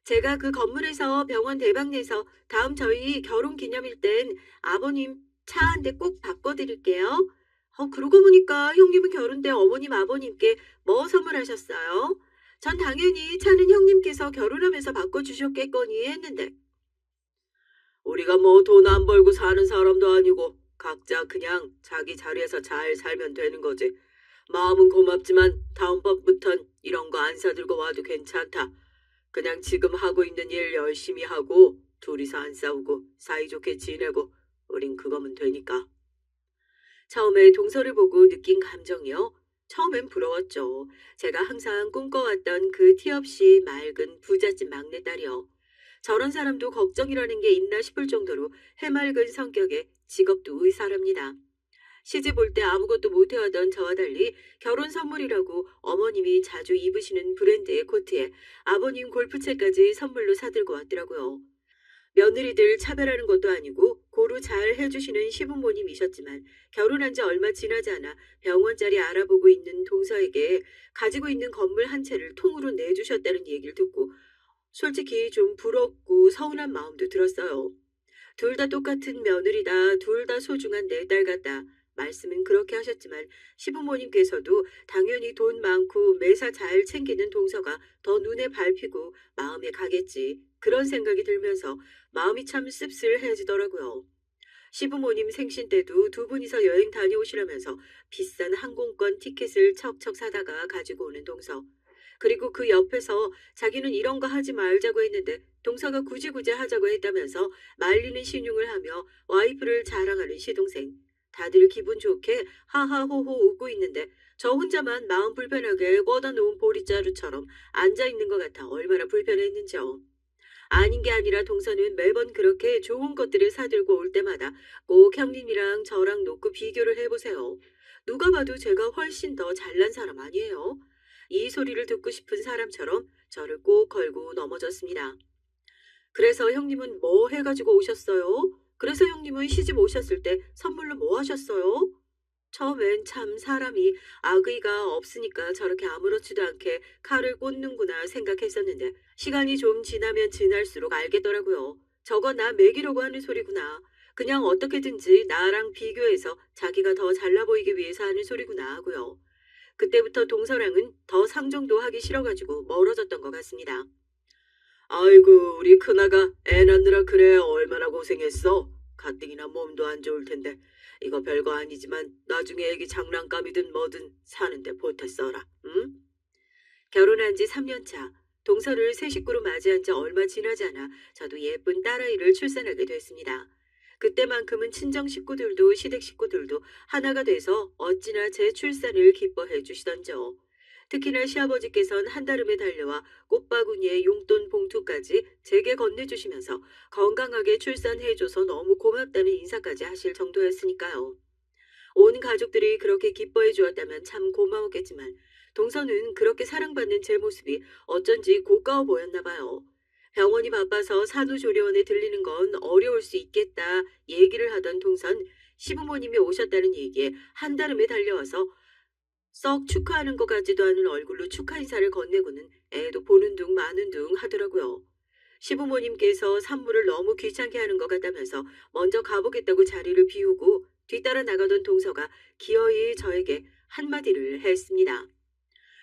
[SPEAKER 1] 제가 그 건물에서 병원 대박 내서 다음 저희 결혼 기념일 땐 아버님 차 한 대 꼭 바꿔드릴게요. 그러고 보니까 형님은 결혼 때 어머님 아버님께 뭐 선물하셨어요? 전 당연히 차는 형님께서 결혼하면서 바꿔주셨겠거니 했는데 우리가 뭐 돈 안 벌고 사는 사람도 아니고 각자 그냥 자기 자리에서 잘 살면 되는 거지. 마음은 고맙지만 다음번부턴 이런 거 안 사들고 와도 괜찮다. 그냥 지금 하고 있는 일 열심히 하고 둘이서 안 싸우고 사이좋게 지내고 우린 그거면 되니까. 처음에 동서를 보고 느낀 감정이요. 처음엔 부러웠죠. 제가 항상 꿈꿔왔던 그 티 없이 맑은 부잣집 막내딸이요. 저런 사람도 걱정이라는 게 있나 싶을 정도로 해맑은 성격에 직업도 의사랍니다. 시집 올 때 아무것도 못해하던 저와 달리 결혼 선물이라고 어머님이 자주 입으시는 브랜드의 코트에 아버님 골프채까지 선물로 사들고 왔더라고요. 며느리들 차별하는 것도 아니고 고루 잘 해주시는 시부모님이셨지만 결혼한 지 얼마 지나지 않아 병원 자리 알아보고 있는 동서에게 가지고 있는 건물 한 채를 통으로 내주셨다는 얘기를 듣고 솔직히 좀 부럽고 서운한 마음도 들었어요. 둘 다 똑같은 며느리다, 둘 다 소중한 내 딸 같다. 말씀은 그렇게 하셨지만 시부모님께서도 당연히 돈 많고 매사 잘 챙기는 동서가 더 눈에 밟히고 마음에 가겠지. 그런 생각이 들면서 마음이 참 씁쓸해지더라고요. 시부모님 생신 때도 두 분이서 여행 다녀오시라면서 비싼 항공권 티켓을 척척 사다가 가지고 오는 동서. 그리고 그 옆에서 자기는 이런 거 하지 말자고 했는데 동서가 굳이 하자고 했다면서 말리는 신용을 하며 와이프를 자랑하는 시동생. 다들 기분 좋게 하하호호 웃고 있는데 저 혼자만 마음 불편하게 꽂아 놓은 보릿자루처럼 앉아 있는 것 같아 얼마나 불편했는지요. 아닌 게 아니라 동서는 매번 그렇게 좋은 것들을 사들고 올 때마다 꼭 형님이랑 저랑 놓고 비교를 해보세요. 누가 봐도 제가 훨씬 더 잘난 사람 아니에요. 이 소리를 듣고 싶은 사람처럼 저를 꼭 걸고 넘어졌습니다. 그래서 형님은 뭐 해가지고 오셨어요? 그래서 형님은 시집 오셨을 때 선물로 뭐 하셨어요? 처음엔 참 사람이 악의가 없으니까 저렇게 아무렇지도 않게 칼을 꽂는구나 생각했었는데 시간이 좀 지나면 지날수록 알겠더라고요. 저거 나 먹이려고 하는 소리구나. 그냥 어떻게든지 나랑 비교해서 자기가 더 잘나 보이기 위해서 하는 소리구나 하고요. 그때부터 동서랑은 더 상종도 하기 싫어가지고 멀어졌던 것 같습니다. 아이고 우리 큰아가 애 낳느라 그래 얼마나 고생했어. 가뜩이나 몸도 안 좋을 텐데 이거 별거 아니지만 나중에 애기 장난감이든 뭐든 사는데 보태 써라. 응? 결혼한 지 3년 차. 동서를 새 식구로 맞이한 지 얼마 지나지 않아 저도 예쁜 딸아이를 출산하게 됐습니다. 그때만큼은 친정 식구들도 시댁 식구들도 하나가 돼서 어찌나 제 출산을 기뻐해 주시던죠. 특히나 시아버지께선 한달음에 달려와 꽃바구니에 용돈 봉투까지 제게 건네주시면서 건강하게 출산해줘서 너무 고맙다는 인사까지 하실 정도였으니까요. 온 가족들이 그렇게 기뻐해 주었다면 참 고마웠겠지만 동서는 그렇게 사랑받는 제 모습이 어쩐지 고가워 보였나 봐요. 병원이 바빠서 산후조리원에 들리는 건 어려울 수 있겠다 얘기를 하던 동선 시부모님이 오셨다는 얘기에 한달음에 달려와서 썩 축하하는 것 같지도 않은 얼굴로 축하 인사를 건네고는 애도 보는 둥 마는 둥 하더라고요. 시부모님께서 산모를 너무 귀찮게 하는 것 같다면서 먼저 가보겠다고 자리를 비우고 뒤따라 나가던 동서가 기어이 저에게 한마디를 했습니다.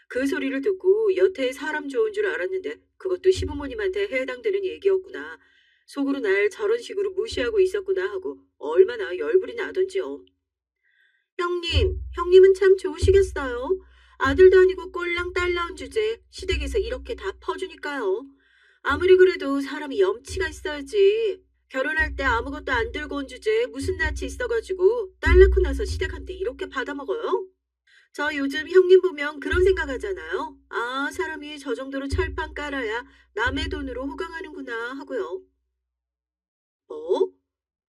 [SPEAKER 1] 그 소리를 듣고 여태 사람 좋은 줄 알았는데 그것도 시부모님한테 해당되는 얘기였구나. 속으로 날 저런 식으로 무시하고 있었구나 하고 얼마나 열불이 나던지요. 형님은 참 좋으시겠어요. 아들도 아니고 꼴랑 딸 낳은 주제에 시댁에서 이렇게 다 퍼주니까요. 아무리 그래도 사람이 염치가 있어야지. 결혼할 때 아무것도 안 들고 온 주제에 무슨 낯이 있어가지고 딸 낳고 나서 시댁한테 이렇게 받아먹어요? 저 요즘 형님 보면 그런 생각하잖아요. 아, 사람이 저 정도로 철판 깔아야 남의 돈으로 호강하는구나 하고요. 뭐?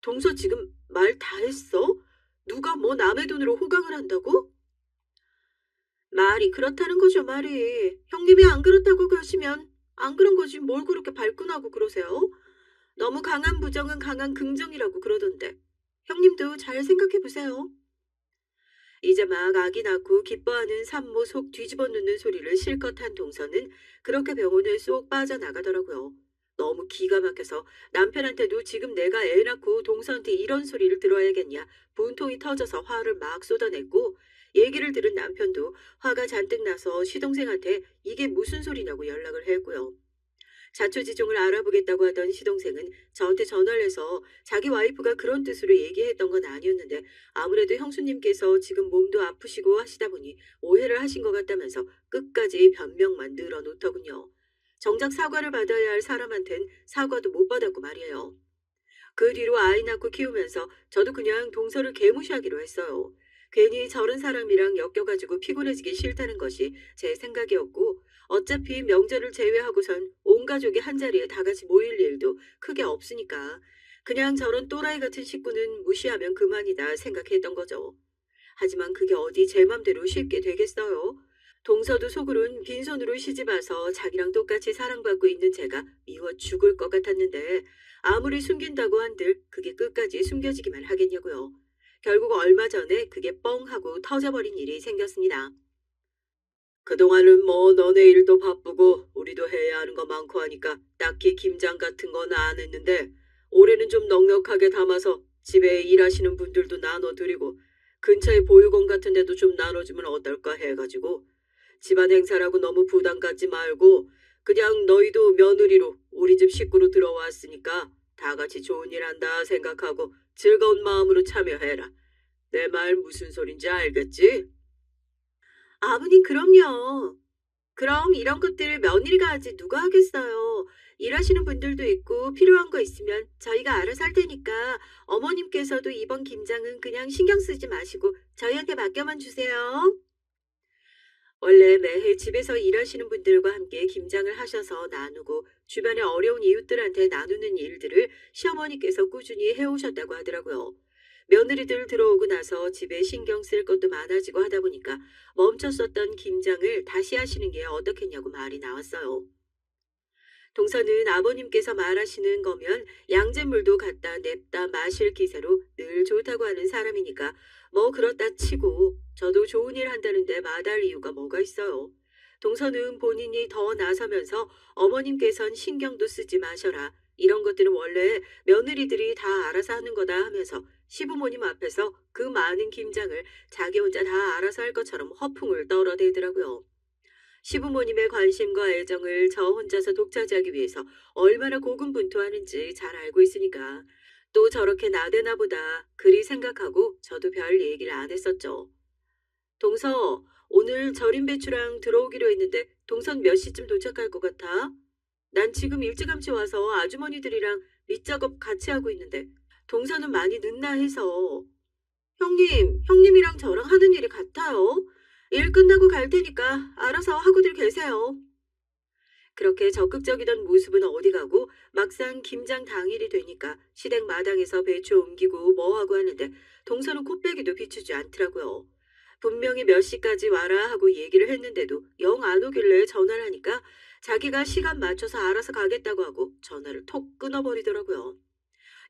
[SPEAKER 1] 동서 지금 말 다 했어? 누가 뭐 남의 돈으로 호강을 한다고? 말이 그렇다는 거죠, 말이. 형님이 안 그렇다고 하시면 안 그런 거지 뭘 그렇게 발끈하고 그러세요? 너무 강한 부정은 강한 긍정이라고 그러던데. 형님도 잘 생각해 보세요. 이제 막 아기 낳고 기뻐하는 산모 속 뒤집어 놓는 소리를 실컷 한 동서는 그렇게 병원을 쏙 빠져나가더라고요. 너무 기가 막혀서 남편한테도 지금 내가 애 낳고 동서한테 이런 소리를 들어야겠냐 분통이 터져서 화를 막 쏟아냈고 얘기를 들은 남편도 화가 잔뜩 나서 시동생한테 이게 무슨 소리냐고 연락을 했고요. 자초지종을 알아보겠다고 하던 시동생은 저한테 전화를 해서 자기 와이프가 그런 뜻으로 얘기했던 건 아니었는데 아무래도 형수님께서 지금 몸도 아프시고 하시다 보니 오해를 하신 것 같다면서 끝까지 변명만 늘어놓더군요. 정작 사과를 받아야 할 사람한텐 사과도 못 받았고 말이에요. 그 뒤로 아이 낳고 키우면서 저도 그냥 동서를 개무시하기로 했어요. 괜히 저런 사람이랑 엮여가지고 피곤해지기 싫다는 것이 제 생각이었고 어차피 명절을 제외하고선 온 가족이 한자리에 다 같이 모일 일도 크게 없으니까 그냥 저런 또라이 같은 식구는 무시하면 그만이다 생각했던 거죠. 하지만 그게 어디 제 맘대로 쉽게 되겠어요? 동서도 속으론 빈손으로 시집와서 자기랑 똑같이 사랑받고 있는 제가 미워 죽을 것 같았는데 아무리 숨긴다고 한들 그게 끝까지 숨겨지기만 하겠냐고요. 결국 얼마 전에 그게 뻥 하고 터져버린 일이 생겼습니다. 그동안은 뭐 너네 일도 바쁘고 우리도 해야 하는 거 많고 하니까 딱히 김장 같은 건 안 했는데 올해는 좀 넉넉하게 담아서 집에 일하시는 분들도 나눠드리고 근처에 보육원 같은 데도 좀 나눠주면 어떨까 해가지고 집안 행사라고 너무 부담 갖지 말고 그냥 너희도 며느리로 우리 집 식구로 들어왔으니까 다 같이 좋은 일 한다 생각하고 즐거운 마음으로 참여해라. 내 말 무슨 소린지 알겠지? 아버님, 그럼요. 그럼 이런 것들 며느리가 하지 누가 하겠어요. 일하시는 분들도 있고 필요한 거 있으면 저희가 알아서 할 테니까 어머님께서도 이번 김장은 그냥 신경 쓰지 마시고 저희한테 맡겨만 주세요. 원래 매해 집에서 일하시는 분들과 함께 김장을 하셔서 나누고 주변에 어려운 이웃들한테 나누는 일들을 시어머니께서 꾸준히 해오셨다고 하더라고요. 며느리들 들어오고 나서 집에 신경 쓸 것도 많아지고 하다 보니까 멈췄었던 김장을 다시 하시는 게 어떻겠냐고 말이 나왔어요. 동서는 아버님께서 말하시는 거면 양잿물도 갖다 냅다 마실 기세로 늘 좋다고 하는 사람이니까 뭐 그렇다 치고 저도 좋은 일 한다는데 마다할 이유가 뭐가 있어요. 동서는 본인이 더 나서면서 어머님께선 신경도 쓰지 마셔라. 이런 것들은 원래 며느리들이 다 알아서 하는 거다 하면서 시부모님 앞에서 그 많은 김장을 자기 혼자 다 알아서 할 것처럼 허풍을 떨어대더라고요. 시부모님의 관심과 애정을 저 혼자서 독차지하기 위해서 얼마나 고군분투하는지 잘 알고 있으니까 또 저렇게 나대나 보다 그리 생각하고 저도 별 얘기를 안 했었죠. 동서, 오늘 절임 배추랑 들어오기로 했는데 동선 몇 시쯤 도착할 것 같아? 난 지금 일찌감치 와서 아주머니들이랑 밑작업 같이 하고 있는데 동서는 많이 늦나 해서. 형님이랑 저랑 하는 일이 같아요. 일 끝나고 갈 테니까 알아서 하고들 계세요. 그렇게 적극적이던 모습은 어디 가고 막상 김장 당일이 되니까 시댁 마당에서 배추 옮기고 뭐하고 하는데 동서는 코빼기도 비추지 않더라고요. 분명히 몇 시까지 와라 하고 얘기를 했는데도 영 안 오길래 전화를 하니까 자기가 시간 맞춰서 알아서 가겠다고 하고 전화를 톡 끊어버리더라고요.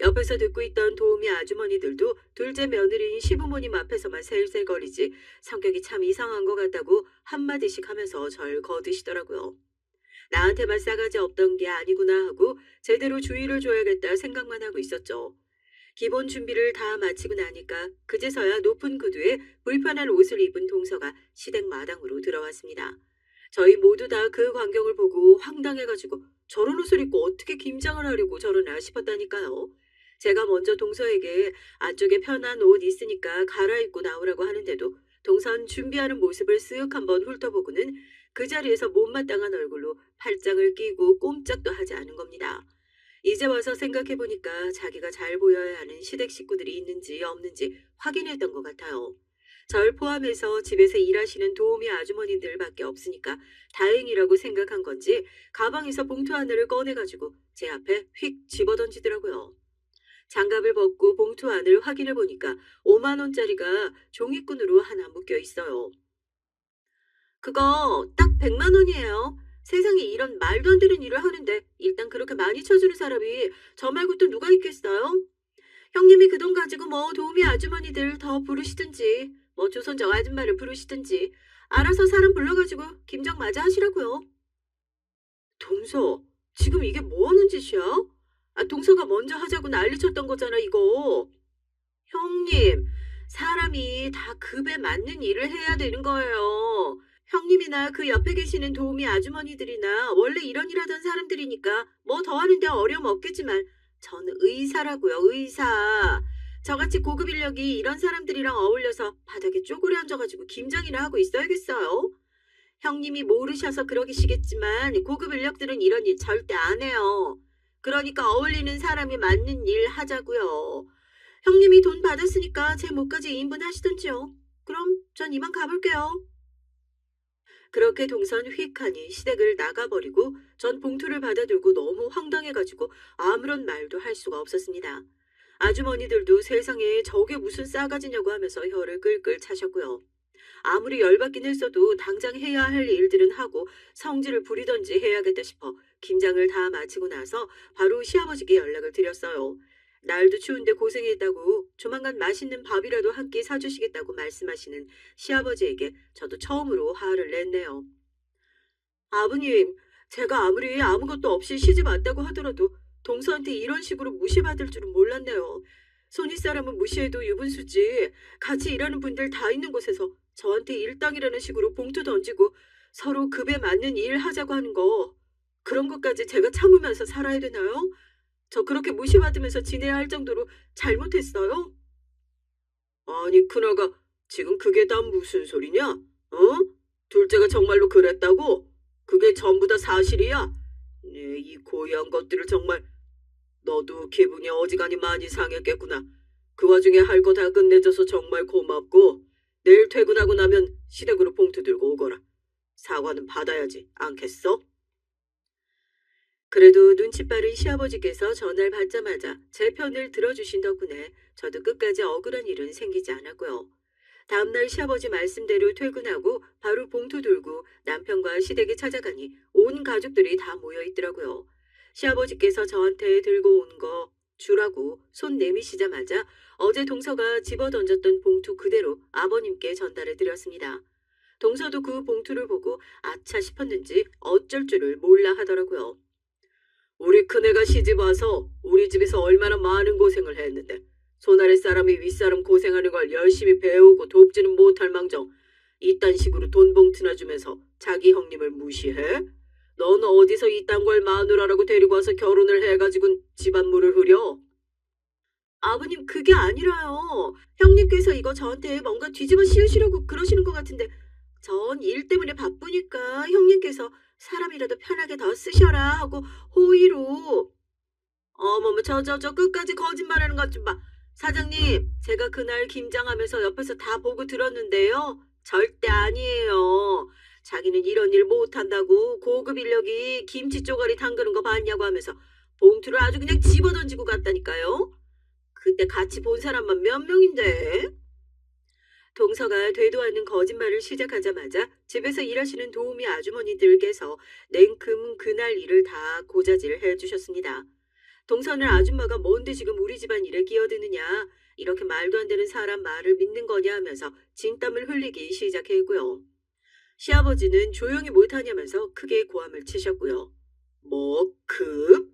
[SPEAKER 1] 옆에서 듣고 있던 도우미 아주머니들도 둘째 며느리인 시부모님 앞에서만 셀셀거리지 성격이 참 이상한 것 같다고 한마디씩 하면서 절 거드시더라고요. 나한테만 싸가지 없던 게 아니구나 하고 제대로 주의를 줘야겠다 생각만 하고 있었죠. 기본 준비를 다 마치고 나니까 그제서야 높은 구두에 불편한 옷을 입은 동서가 시댁 마당으로 들어왔습니다. 저희 모두 다 그 광경을 보고 황당해가지고 저런 옷을 입고 어떻게 김장을 하려고 저러나 싶었다니까요. 제가 먼저 동서에게 안쪽에 편한 옷 있으니까 갈아입고 나오라고 하는데도 동선 준비하는 모습을 쓱 한번 훑어보고는 그 자리에서 못마땅한 얼굴로 팔짱을 끼고 꼼짝도 하지 않은 겁니다. 이제 와서 생각해보니까 자기가 잘 보여야 하는 시댁 식구들이 있는지 없는지 확인했던 것 같아요. 절 포함해서 집에서 일하시는 도우미 아주머니들밖에 없으니까 다행이라고 생각한 건지 가방에서 봉투 하나를 꺼내가지고 제 앞에 휙 집어던지더라고요. 장갑을 벗고 봉투 안을 확인해 보니까 5만 원짜리가 종이끈으로 하나 묶여 있어요. 그거 딱 100만 원이에요. 세상에 이런 말도 안 되는 일을 하는데 일단 그렇게 많이 쳐주는 사람이 저 말고 또 누가 있겠어요? 형님이 그 돈 가지고 뭐 도우미 아주머니들 더 부르시든지 뭐 조선족 아줌마를 부르시든지 알아서 사람 불러가지고 김장 맞아 하시라고요. 동서, 지금 이게 뭐 하는 짓이야? 동서가 먼저 하자고 난리쳤던 거잖아, 이거. 형님, 사람이 사람이 다 급에 맞는 일을 해야 되는 거예요. 형님이나 그 옆에 계시는 도우미 아주머니들이나 원래 이런 일 하던 사람들이니까 뭐 더 하는데 어려움 없겠지만 저는 의사라고요, 의사. 저같이 고급 인력이 이런 사람들이랑 어울려서 바닥에 쪼그려 앉아가지고 김장이나 하고 있어야겠어요? 형님이 모르셔서 그러시겠지만 고급 인력들은 이런 일 절대 안 해요. 그러니까 어울리는 사람이 맞는 일 하자고요. 형님이 돈 받았으니까 제 몫까지 2인분 하시던지요. 그럼 전 이만 가볼게요. 그렇게 동선 휙 하니 시댁을 나가버리고 전 봉투를 받아들고 너무 황당해가지고 아무런 말도 할 수가 없었습니다. 아주머니들도 세상에 저게 무슨 싸가지냐고 하면서 혀를 끌끌 차셨고요. 아무리 열받긴 했어도 당장 해야 할 일들은 하고 성질을 부리던지 해야겠다 싶어 김장을 다 마치고 나서 바로 시아버지께 연락을 드렸어요. 날도 추운데 고생했다고 조만간 맛있는 밥이라도 한 끼 사주시겠다고 말씀하시는 시아버지에게 저도 처음으로 화를 냈네요. 아버님, 제가 아무리 아무것도 없이 시집 왔다고 하더라도 동서한테 이런 식으로 무시받을 줄은 몰랐네요. 손윗사람은 무시해도 유분수지 같이 일하는 분들 다 있는 곳에서 저한테 일당이라는 식으로 봉투 던지고 서로 급에 맞는 일 하자고 하는 거 그런 것까지 제가 참으면서 살아야 되나요? 저 그렇게 무시받으면서 지내야 할 정도로 잘못했어요? 아니 큰아가 지금 그게 다 무슨 소리냐? 어? 둘째가 정말로 그랬다고? 그게 전부 다 사실이야? 네, 이 고얀 것들을 정말 너도 기분이 어지간히 많이 상했겠구나. 그 와중에 할 거 다 끝내줘서 정말 고맙고 내일 퇴근하고 나면 시댁으로 봉투 들고 오거라. 사과는 받아야지 않겠어? 그래도 눈치 빠른 시아버지께서 전화를 받자마자 제 편을 들어주신 덕분에 저도 끝까지 억울한 일은 생기지 않았고요. 다음날 시아버지 말씀대로 퇴근하고 바로 봉투 들고 남편과 시댁에 찾아가니 온 가족들이 다 모여 있더라고요. 시아버지께서 저한테 들고 온 거 주라고 손 내미시자마자 어제 동서가 집어던졌던 봉투 그대로 아버님께 전달해 드렸습니다. 동서도 그 봉투를 보고 아차 싶었는지 어쩔 줄을 몰라 하더라고요. 우리 큰애가 시집 와서 우리 집에서 얼마나 많은 고생을 했는데 손아래 사람이 윗사람 고생하는 걸 열심히 배우고 돕지는 못할 망정 이딴 식으로 돈 봉투나 주면서 자기 형님을 무시해? 너는 어디서 이딴 걸 마누라라고 데리고 와서 결혼을 해가지고 집안물을 흐려? 아버님 그게 아니라요. 형님께서 이거 저한테 뭔가 뒤집어 씌우시려고 그러시는 것 같은데 전 일 때문에 바쁘니까 형님께서 사람이라도 편하게 더 쓰셔라 하고 호의로. 어머머 저 끝까지 거짓말하는 것 좀 봐. 사장님 제가 그날 김장하면서 옆에서 다 보고 들었는데요. 절대 아니에요. 자기는 이런 일 못한다고 고급 인력이 김치 쪼가리 담그는 거 봤냐고 하면서 봉투를 아주 그냥 집어던지고 갔다니까요. 그때 같이 본 사람만 몇 명인데. 동서가 되도 않는 거짓말을 시작하자마자 집에서 일하시는 도우미 아주머니들께서 냉큼 그날 일을 다 고자질 해주셨습니다. 동서는 아줌마가 뭔데 지금 우리 집안 일에 끼어드느냐 이렇게 말도 안 되는 사람 말을 믿는 거냐 하면서 진땀을 흘리기 시작했고요. 시아버지는 조용히 못하냐면서 크게 고함을 치셨고요. 뭐 급?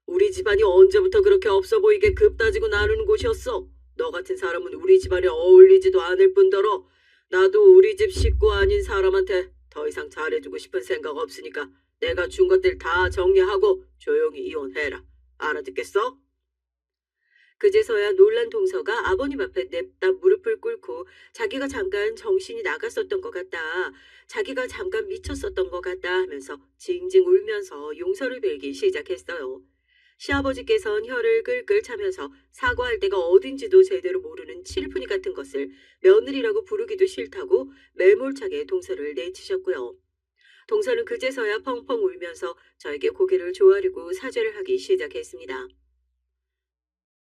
[SPEAKER 1] 우리 집안이 언제부터 그렇게 없어 보이게 급 따지고 나누는 곳이었어? 너 같은 사람은 우리 집안에 어울리지도 않을 뿐더러 나도 우리 집 식구 아닌 사람한테 더 이상 잘해주고 싶은 생각 없으니까 내가 준 것들 다 정리하고 조용히 이혼해라. 알아듣겠어? 그제서야 놀란 동서가 아버님 앞에 냅다 무릎을 꿇고 자기가 잠깐 정신이 나갔었던 것 같다. 자기가 잠깐 미쳤었던 것 같다 하면서 징징 울면서 용서를 빌기 시작했어요. 시아버지께선 혀를 끌끌 차면서 사과할 데가 어딘지도 제대로 모르는 칠푼이 같은 것을 며느리라고 부르기도 싫다고 매몰차게 동서를 내치셨고요. 동서는 그제서야 펑펑 울면서 저에게 고개를 조아리고 사죄를 하기 시작했습니다.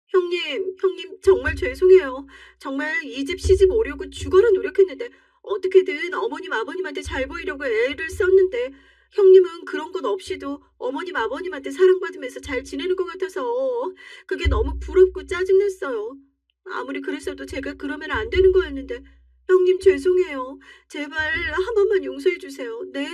[SPEAKER 1] 형님 정말 죄송해요. 정말 이 집 시집 오려고 죽어라 노력했는데 어떻게든 어머님 아버님한테 잘 보이려고 애를 썼는데 형님은 그런 것 없이도 어머님 아버님한테 사랑받으면서 잘 지내는 것 같아서 그게 너무 부럽고 짜증났어요. 아무리 그랬어도 제가 그러면 안 되는 거였는데 형님 죄송해요. 제발 한 번만 용서해 주세요. 네?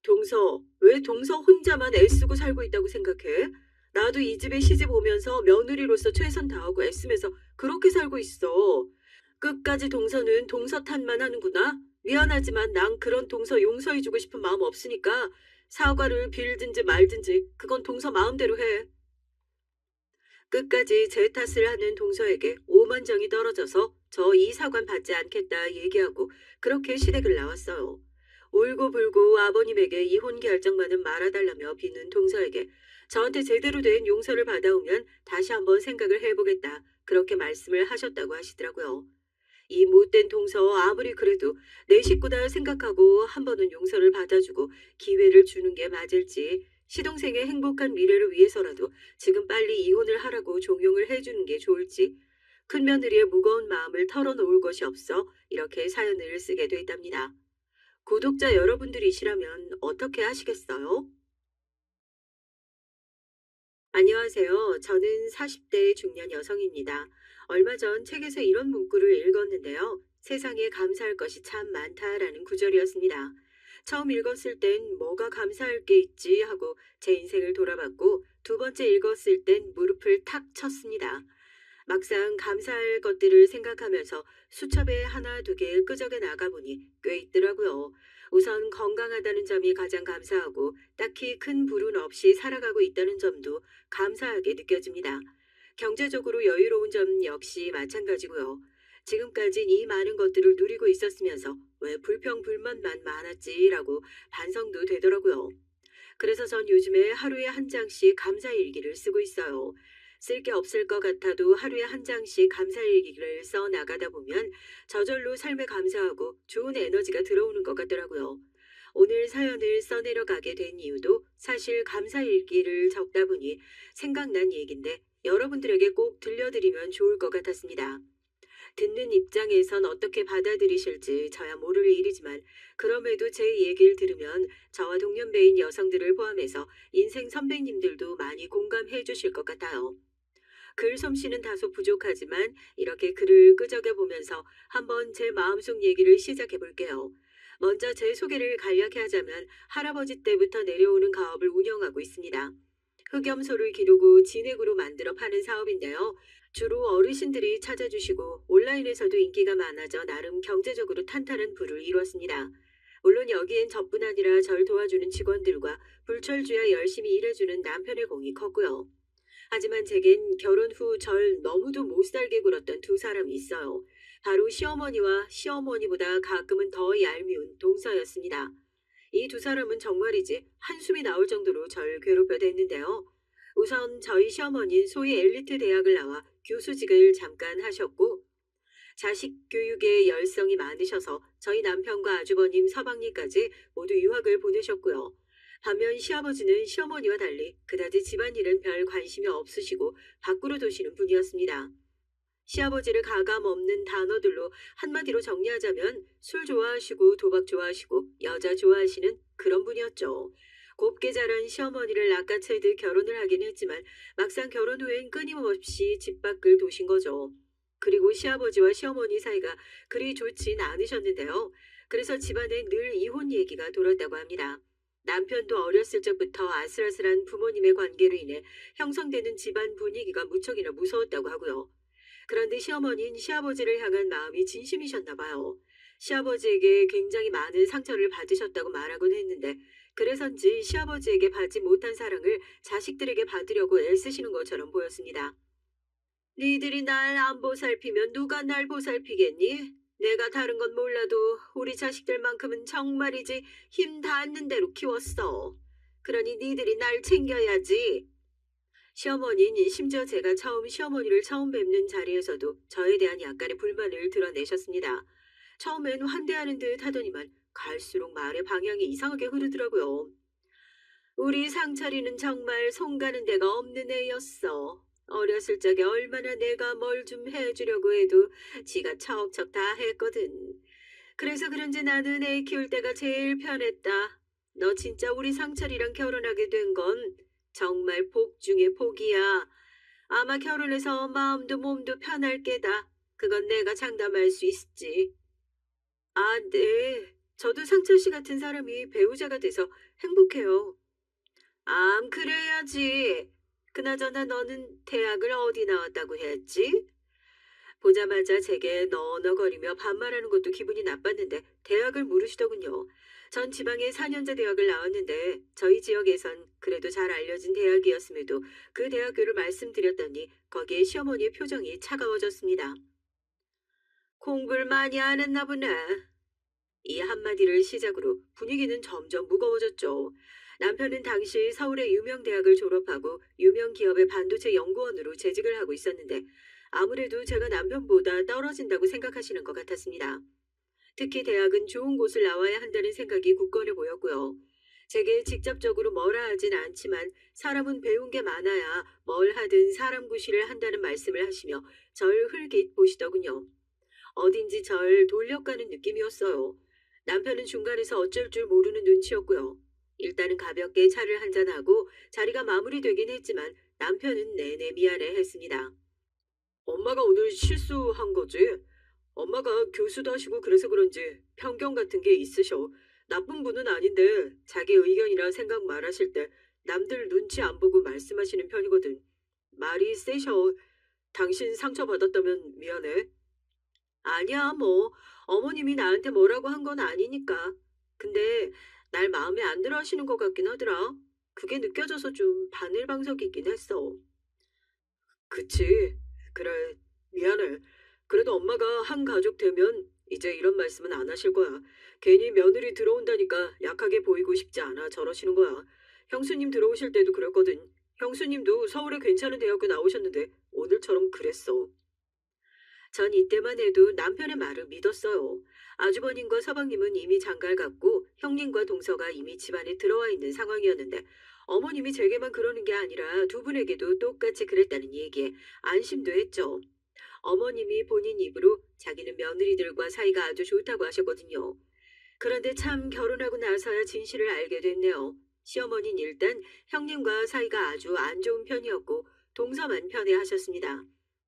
[SPEAKER 1] 동서, 왜 동서 혼자만 애쓰고 살고 있다고 생각해? 나도 이 집에 시집 오면서 며느리로서 최선 다하고 애쓰면서 그렇게 살고 있어. 끝까지 동서는 동서 탓만 하는구나. 미안하지만 난 그런 동서 용서해주고 싶은 마음 없으니까 사과를 빌든지 말든지 그건 동서 마음대로 해. 끝까지 제 탓을 하는 동서에게 오만정이 떨어져서 저 이 사관 받지 않겠다 얘기하고 그렇게 시댁을 나왔어요. 울고불고 아버님에게 이혼 결정만은 말아달라며 비는 동서에게 저한테 제대로 된 용서를 받아오면 다시 한번 생각을 해보겠다. 그렇게 말씀을 하셨다고 하시더라고요. 이 못된 동서 아무리 그래도 내 식구다 생각하고 한 번은 용서를 받아주고 기회를 주는 게 맞을지 시동생의 행복한 미래를 위해서라도 지금 빨리 이혼을 하라고 종용을 해주는 게 좋을지 큰며느리의 무거운 마음을 털어놓을 것이 없어 이렇게 사연을 쓰게 됐답니다. 구독자 여러분들이시라면 어떻게 하시겠어요? 안녕하세요. 저는 40대 중년 여성입니다. 얼마 전 책에서 이런 문구를 읽었는데요. 세상에 감사할 것이 참 많다라는 구절이었습니다. 처음 읽었을 땐 뭐가 감사할 게 있지 하고 제 인생을 돌아봤고 두 번째 읽었을 땐 무릎을 탁 쳤습니다. 막상 감사할 것들을 생각하면서 수첩에 하나 두 개 끄적여 나가보니 꽤 있더라고요. 우선 건강하다는 점이 가장 감사하고 딱히 큰 불운 없이 살아가고 있다는 점도 감사하게 느껴집니다. 경제적으로 여유로운 점 역시 마찬가지고요. 지금까진 이 많은 것들을 누리고 있었으면서 왜 불평불만만 많았지라고 반성도 되더라고요. 그래서 전 요즘에 하루에 한 장씩 감사일기를 쓰고 있어요. 쓸 게 없을 것 같아도 하루에 한 장씩 감사일기를 써 나가다 보면 저절로 삶에 감사하고 좋은 에너지가 들어오는 것 같더라고요. 오늘 사연을 써내려 가게 된 이유도 사실 감사일기를 적다 보니 생각난 얘긴데 여러분들에게 꼭 들려드리면 좋을 것 같았습니다. 듣는 입장에선 어떻게 받아들이실지 저야 모를 일이지만 그럼에도 제 얘기를 들으면 저와 동년배인 여성들을 포함해서 인생 선배님들도 많이 공감해 주실 것 같아요. 글 솜씨는 다소 부족하지만 이렇게 글을 끄적여 보면서 한번 제 마음속 얘기를 시작해 볼게요. 먼저 제 소개를 간략히 하자면 할아버지 때부터 내려오는 가업을 운영하고 있습니다. 흑염소를 기르고 진액으로 만들어 파는 사업인데요. 주로 어르신들이 찾아주시고 온라인에서도 인기가 많아져 나름 경제적으로 탄탄한 부를 이뤘습니다. 물론 여기엔 저뿐 아니라 절 도와주는 직원들과 불철주야 열심히 일해주는 남편의 공이 컸고요. 하지만 제겐 결혼 후 절 너무도 못살게 굴었던 두 사람이 있어요. 바로 시어머니와 시어머니보다 가끔은 더 얄미운 동서였습니다. 이 두 사람은 정말이지 한숨이 나올 정도로 절 괴롭혀 댔는데요. 우선 저희 시어머니는 소위 엘리트 대학을 나와 교수직을 잠깐 하셨고 자식 교육에 열성이 많으셔서 저희 남편과 아주버님 서방님까지 모두 유학을 보내셨고요. 반면 시아버지는 시어머니와 달리 그다지 집안일은 별 관심이 없으시고 밖으로 도시는 분이었습니다. 시아버지를 가감 없는 단어들로 한마디로 정리하자면 술 좋아하시고 도박 좋아하시고 여자 좋아하시는 그런 분이었죠. 곱게 자란 시어머니를 낚아채듯 결혼을 하긴 했지만 막상 결혼 후엔 끊임없이 집 밖을 도신 거죠. 그리고 시아버지와 시어머니 사이가 그리 좋진 않으셨는데요. 그래서 집안에 늘 이혼 얘기가 돌았다고 합니다. 남편도 어렸을 적부터 아슬아슬한 부모님의 관계로 인해 형성되는 집안 분위기가 무척이나 무서웠다고 하고요. 그런데 시어머니는 시아버지를 향한 마음이 진심이셨나 봐요. 시아버지에게 굉장히 많은 상처를 받으셨다고 말하곤 했는데 그래서인지 시아버지에게 받지 못한 사랑을 자식들에게 받으려고 애쓰시는 것처럼 보였습니다. 니들이 날 안 보살피면 누가 날 보살피겠니? 내가 다른 건 몰라도 우리 자식들만큼은 정말이지 힘 닿는 대로 키웠어. 그러니 니들이 날 챙겨야지. 시어머니는 심지어 제가 시어머니를 처음 뵙는 자리에서도 저에 대한 약간의 불만을 드러내셨습니다. 처음엔 환대하는 듯 하더니만 갈수록 말의 방향이 이상하게 흐르더라고요. 우리 상철이는 정말 손 가는 데가 없는 애였어. 어렸을 적에 얼마나 내가 뭘 좀 해주려고 해도 지가 척척 다 했거든. 그래서 그런지 나는 애 키울 때가 제일 편했다. 너 진짜 우리 상철이랑 결혼하게 된 건 정말 복 중에 복이야. 아마 결혼해서 마음도 몸도 편할 게다. 그건 내가 장담할 수 있지. 아, 네. 저도 상철 씨 같은 사람이 배우자가 돼서 행복해요. 그래야지. 그나저나 너는 대학을 어디 나왔다고 했지? 보자마자 제게 너너거리며 반말하는 것도 기분이 나빴는데 대학을 물으시더군요. 전 지방의 4년제 대학을 나왔는데 저희 지역에선 그래도 잘 알려진 대학이었음에도 그 대학교를 말씀드렸더니 거기에 시어머니의 표정이 차가워졌습니다. 공부를 많이 안 했나 보네. 이 한마디를 시작으로 분위기는 점점 무거워졌죠. 남편은 당시 서울의 유명 대학을 졸업하고 유명 기업의 반도체 연구원으로 재직을 하고 있었는데 아무래도 제가 남편보다 떨어진다고 생각하시는 것 같았습니다. 특히 대학은 좋은 곳을 나와야 한다는 생각이 굳건해 보였고요. 제게 직접적으로 뭐라 하진 않지만 사람은 배운 게 많아야 뭘 하든 사람 구실을 한다는 말씀을 하시며 절 흘깃 보시더군요. 어딘지 절 돌려가는 느낌이었어요. 남편은 중간에서 어쩔 줄 모르는 눈치였고요. 일단은 가볍게 차를 한잔하고 자리가 마무리되긴 했지만 남편은 내내 미안해 했습니다. 엄마가 오늘 실수한 거지? 엄마가 교수도 하시고 그래서 그런지 편견 같은 게 있으셔. 나쁜 분은 아닌데 자기 의견이라 생각 말하실 때 남들 눈치 안 보고 말씀하시는 편이거든. 말이 세셔. 당신 상처받았다면 미안해. 아니야, 뭐. 어머님이 나한테 뭐라고 한 건 아니니까. 근데 날 마음에 안 들어 하시는 것 같긴 하더라. 그게 느껴져서 좀 바늘방석이긴 했어. 그치. 그래. 미안해. 그래도 엄마가 한 가족 되면 이제 이런 말씀은 안 하실 거야. 괜히 며느리 들어온다니까 약하게 보이고 싶지 않아 저러시는 거야. 형수님 들어오실 때도 그랬거든. 형수님도 서울에 괜찮은 대학교 나오셨는데 오늘처럼 그랬어. 전 이때만 해도 남편의 말을 믿었어요. 아주버님과 서방님은 이미 장가를 갔고 형님과 동서가 이미 집안에 들어와 있는 상황이었는데 어머님이 제게만 그러는 게 아니라 두 분에게도 똑같이 그랬다는 얘기에 안심도 했죠. 어머님이 본인 입으로 자기는 며느리들과 사이가 아주 좋다고 하셨거든요. 그런데 참 결혼하고 나서야 진실을 알게 됐네요. 시어머니는 일단 형님과 사이가 아주 안 좋은 편이었고 동서만 편애하셨습니다.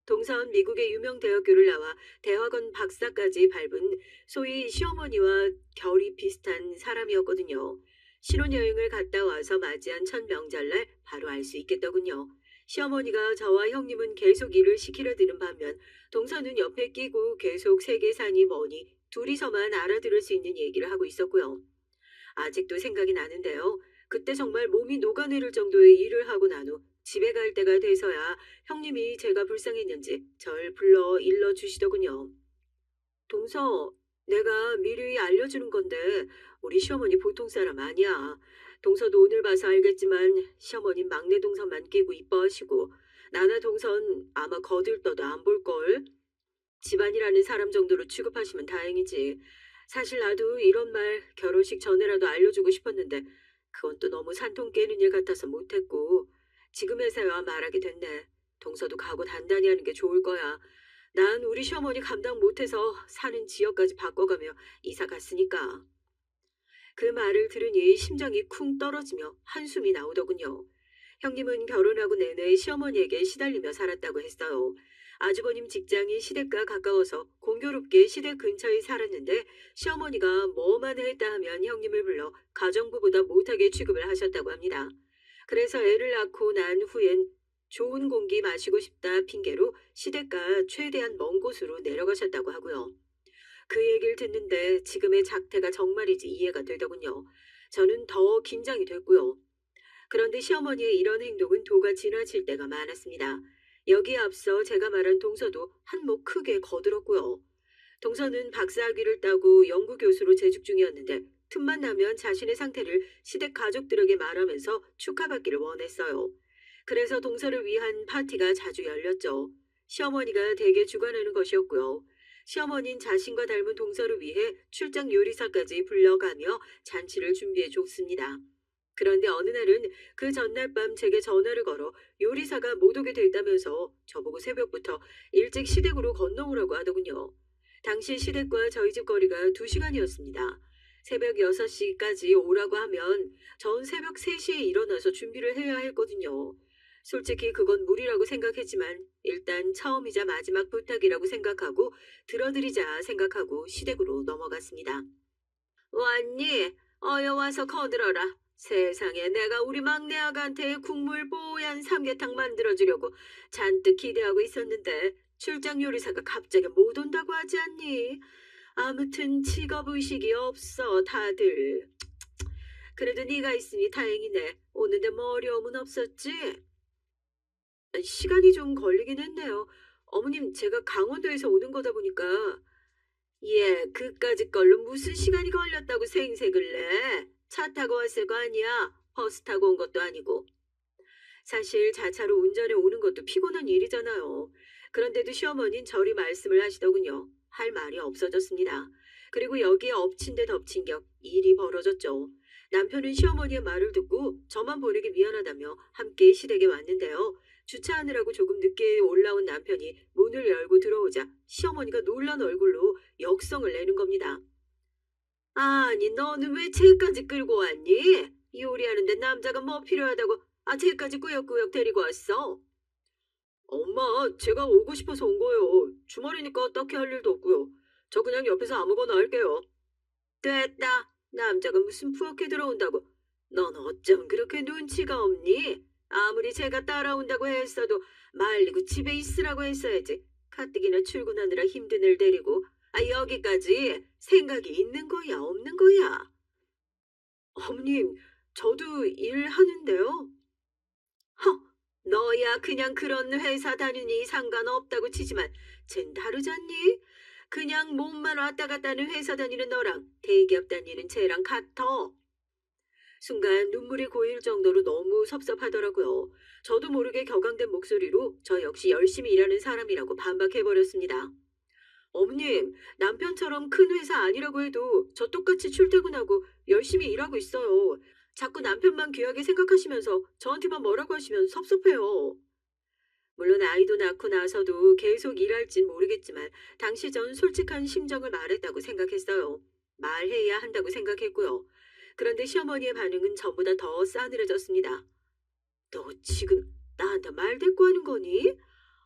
[SPEAKER 1] 동서는 미국의 유명 대학교를 나와 대학원 박사까지 밟은 소위 시어머니와 결이 비슷한 사람이었거든요. 신혼여행을 갔다 와서 맞이한 첫 명절날 바로 알 수 있겠더군요. 시어머니가 저와 형님은 계속 일을 시키려 드는 반면 동서는 옆에 끼고 계속 세계산이 뭐니 둘이서만 알아들을 수 있는 얘기를 하고 있었고요. 아직도 생각이 나는데요. 그때 정말 몸이 녹아내릴 정도의 일을 하고 난 후 집에 갈 때가 돼서야 형님이 제가 불쌍했는지 절 불러 일러 주시더군요. 동서, 내가 미리 알려주는 건데 우리 시어머니 보통 사람 아니야. 동서도 오늘 봐서 알겠지만 시어머니 막내 동서만 끼고 이뻐하시고 나나 동선 아마 거들떠도 안 볼걸. 집안이라는 사람 정도로 취급하시면 다행이지. 사실 나도 이런 말 결혼식 전에라도 알려주고 싶었는데 그건 또 너무 산통 깨는 일 같아서 못했고 지금에서야 말하게 됐네. 동서도 각오 단단히 하는 게 좋을 거야. 난 우리 시어머니 감당 못해서 사는 지역까지 바꿔가며 이사 갔으니까. 그 말을 들으니 심장이 쿵 떨어지며 한숨이 나오더군요. 형님은 결혼하고 내내 시어머니에게 시달리며 살았다고 했어요. 아주버님 직장이 시댁과 가까워서 공교롭게 시댁 근처에 살았는데 시어머니가 뭐만 했다 하면 형님을 불러 가정부보다 못하게 취급을 하셨다고 합니다. 그래서 애를 낳고 난 후엔 좋은 공기 마시고 싶다 핑계로 시댁과 최대한 먼 곳으로 내려가셨다고 하고요. 그 얘기를 듣는데 지금의 작태가 정말이지 이해가 되더군요. 저는 더 긴장이 됐고요. 그런데 시어머니의 이런 행동은 도가 지나칠 때가 많았습니다. 여기에 앞서 제가 말한 동서도 한몫 크게 거들었고요. 동서는 박사학위를 따고 연구교수로 재직 중이었는데 틈만 나면 자신의 상태를 시댁 가족들에게 말하면서 축하받기를 원했어요. 그래서 동서를 위한 파티가 자주 열렸죠. 시어머니가 대개 주관하는 것이었고요. 시어머니는 자신과 닮은 동서를 위해 출장 요리사까지 불러가며 잔치를 준비해 줬습니다. 그런데 어느 날은 그 전날 밤 제게 전화를 걸어 요리사가 못 오게 됐다면서 저보고 새벽부터 일찍 시댁으로 건너오라고 하더군요. 당시 시댁과 저희 집 거리가 2시간이었습니다. 새벽 6시까지 오라고 하면 전 새벽 3시에 일어나서 준비를 해야 했거든요. 솔직히 그건 무리라고 생각했지만 일단 처음이자 마지막 부탁이라고 생각하고 들어드리자 생각하고 시댁으로 넘어갔습니다. 왔니? 어여 와서 거들어라. 세상에 내가 우리 막내 아가한테 국물 뽀얀 삼계탕 만들어주려고 잔뜩 기대하고 있었는데 출장 요리사가 갑자기 못 온다고 하지 않니? 아무튼 직업의식이 없어 다들. 그래도 네가 있으니 다행이네. 오는데 뭐 어려움은 없었지? 시간이 좀 걸리긴 했네요. 어머님, 제가 강원도에서 오는 거다 보니까. 예, 그까짓 걸로 무슨 시간이 걸렸다고 생색을 내? 차 타고 왔을 거 아니야? 버스 타고 온 것도 아니고. 사실 자차로 운전해 오는 것도 피곤한 일이잖아요. 그런데도 시어머니는 저리 말씀을 하시더군요. 할 말이 없어졌습니다. 그리고 여기에 엎친 데 덮친 격 일이 벌어졌죠. 남편은 시어머니의 말을 듣고 저만 보내기 미안하다며 함께 시댁에 왔는데요. 주차하느라고 조금 늦게 올라온 남편이 문을 열고 들어오자 시어머니가 놀란 얼굴로 역성을 내는 겁니다. 아니, 너는 왜 쟤까지 끌고 왔니? 요리하는데 남자가 뭐 필요하다고 쟤까지 꾸역꾸역 데리고 왔어? 엄마, 제가 오고 싶어서 온 거예요. 주말이니까 딱히 할 일도 없고요. 저 그냥 옆에서 아무거나 할게요. 됐다. 남자가 무슨 부엌에 들어온다고. 넌 어쩜 그렇게 눈치가 없니? 아무리 제가 따라온다고 했어도 말리고 집에 있으라고 했어야지. 가뜩이나 출근하느라 힘든 애 데리고 여기까지 생각이 있는 거야 없는 거야? 어머님, 저도 일하는데요. 허, 너야 그냥 그런 회사 다니니 상관없다고 치지만 쟨 다르잖니? 그냥 몸만 왔다 갔다 하는 회사 다니는 너랑 대기업 다니는 쟤랑 같아. 순간 눈물이 고일 정도로 너무 섭섭하더라고요. 저도 모르게 격앙된 목소리로 저 역시 열심히 일하는 사람이라고 반박해버렸습니다. 어머님, 남편처럼 큰 회사 아니라고 해도 저 똑같이 출퇴근하고 열심히 일하고 있어요. 자꾸 남편만 귀하게 생각하시면서 저한테만 뭐라고 하시면 섭섭해요. 물론 아이도 낳고 나서도 계속 일할진 모르겠지만 당시 전 솔직한 심정을 말했다고 생각했어요. 말해야 한다고 생각했고요. 그런데 시어머니의 반응은 전보다 더 싸늘해졌습니다. 너 지금 나한테 말대꾸하는 거니?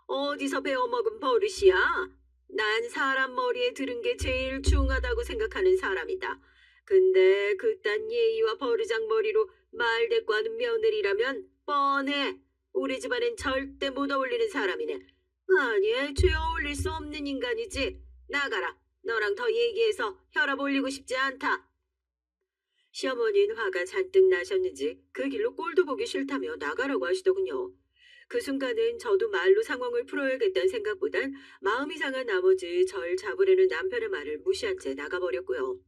[SPEAKER 1] 어디서 배워먹은 버릇이야? 난 사람 머리에 들은 게 제일 중하다고 생각하는 사람이다. 근데 그딴 예의와 버르장머리로 말대꾸하는 며느리라면 뻔해. 우리 집안엔 절대 못 어울리는 사람이네. 아니, 애초에 어울릴 수 없는 인간이지. 나가라. 너랑 더 얘기해서 혈압 올리고 싶지 않다. 시어머니는 화가 잔뜩 나셨는지 그 길로 꼴도 보기 싫다며 나가라고 하시더군요. 그 순간은 저도 말로 상황을 풀어야겠다는 생각보단 마음이 상한 나머지 절 잡으려는 남편의 말을 무시한 채 나가버렸고요.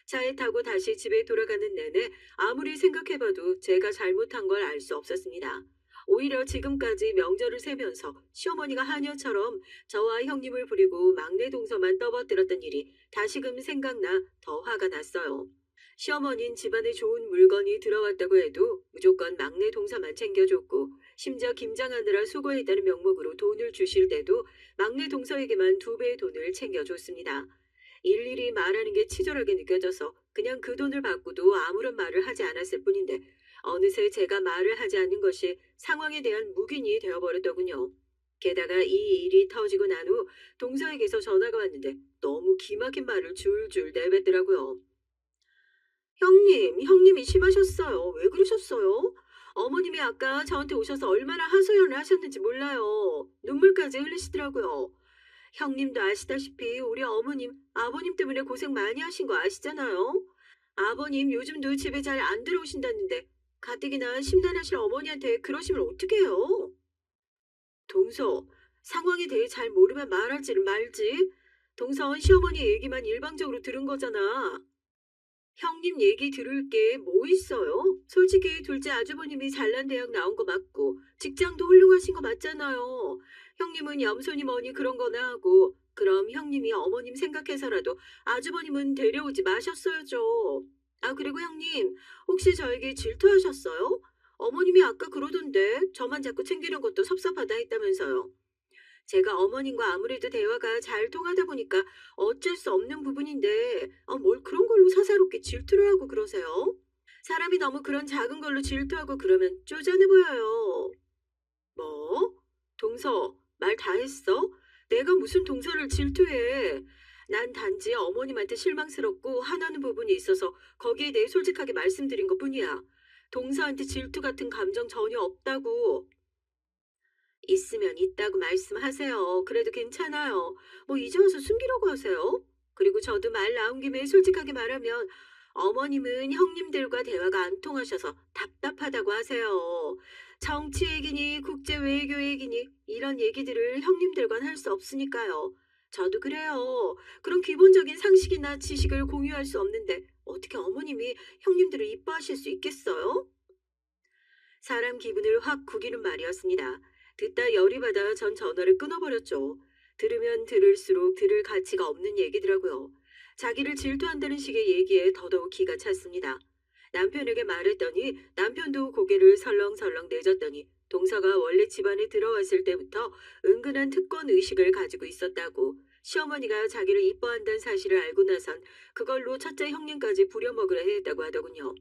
[SPEAKER 1] 차에 타고 다시 집에 돌아가는 내내 아무리 생각해봐도 제가 잘못한 걸 알 수 없었습니다. 오히려 지금까지 명절을 세면서 시어머니가 하녀처럼 저와 형님을 부리고 막내 동서만 떠받들었던 일이 다시금 생각나 더 화가 났어요. 시어머니는 집안에 좋은 물건이 들어왔다고 해도 무조건 막내 동서만 챙겨줬고 심지어 김장하느라 수고했다는 명목으로 돈을 주실 때도 막내 동서에게만 2배의 돈을 챙겨줬습니다. 일일이 말하는 게 치졸하게 느껴져서 그냥 그 돈을 받고도 아무런 말을 하지 않았을 뿐인데 어느새 제가 말을 하지 않는 것이 상황에 대한 묵인이 되어버렸더군요. 게다가 이 일이 터지고 난 후 동서에게서 전화가 왔는데 너무 기막힌 말을 줄줄 내뱉더라고요. 형님이 심하셨어요. 왜 그러셨어요? 어머님이 아까 저한테 오셔서 얼마나 하소연을 하셨는지 몰라요. 눈물까지 흘리시더라고요. 형님도 아시다시피 우리 어머님, 아버님 때문에 고생 많이 하신 거 아시잖아요. 아버님 요즘도 집에 잘 안 들어오신다는데 가뜩이나 심란하실 어머니한테 그러시면 어떡해요? 동서, 상황에 대해 잘 모르면 말하지를 말지. 동서는 시어머니 얘기만 일방적으로 들은 거잖아. 형님 얘기 들을 게 뭐 있어요? 솔직히 둘째 아주버님이 잘난 대학 나온 거 맞고 직장도 훌륭하신 거 맞잖아요. 형님은 염소니 뭐니 그런 거나 하고 그럼 형님이 어머님 생각해서라도 아주버님은 데려오지 마셨어야죠. 그리고 형님 혹시 저에게 질투하셨어요? 어머님이 아까 그러던데 저만 자꾸 챙기는 것도 섭섭하다 했다면서요. 제가 어머님과 아무래도 대화가 잘 통하다 보니까 어쩔 수 없는 부분인데 뭘 그런 걸로 사사롭게 질투를 하고 그러세요? 사람이 너무 그런 작은 걸로 질투하고 그러면 쪼잔해 보여요. 뭐? 동서, 말 다 했어? 내가 무슨 동서를 질투해? 난 단지 어머님한테 실망스럽고 화나는 부분이 있어서 거기에 대해 솔직하게 말씀드린 것뿐이야. 동서한테 질투 같은 감정 전혀 없다고. 있으면 있다고 말씀하세요. 그래도 괜찮아요. 뭐 이제 와서 숨기려고 하세요? 그리고 저도 말 나온 김에 솔직하게 말하면 어머님은 형님들과 대화가 안 통하셔서 답답하다고 하세요. 정치 얘기니 국제 외교 얘기니 이런 얘기들을 형님들과는 할 수 없으니까요. 저도 그래요. 그런 기본적인 상식이나 지식을 공유할 수 없는데 어떻게 어머님이 형님들을 이뻐하실 수 있겠어요? 사람 기분을 확 구기는 말이었습니다. 듣다 열이 받아 전 전화를 끊어버렸죠. 들으면 들을수록 들을 가치가 없는 얘기더라고요. 자기를 질투한다는 식의 얘기에 더더욱 기가 찼습니다. 남편에게 말했더니 남편도 고개를 설렁설렁 내젓더니 동서가 원래 집안에 들어왔을 때부터 은근한 특권 의식을 가지고 있었다고, 시어머니가 자기를 이뻐한다는 사실을 알고 나선 그걸로 첫째 형님까지 부려먹으려 했다고 하더군요.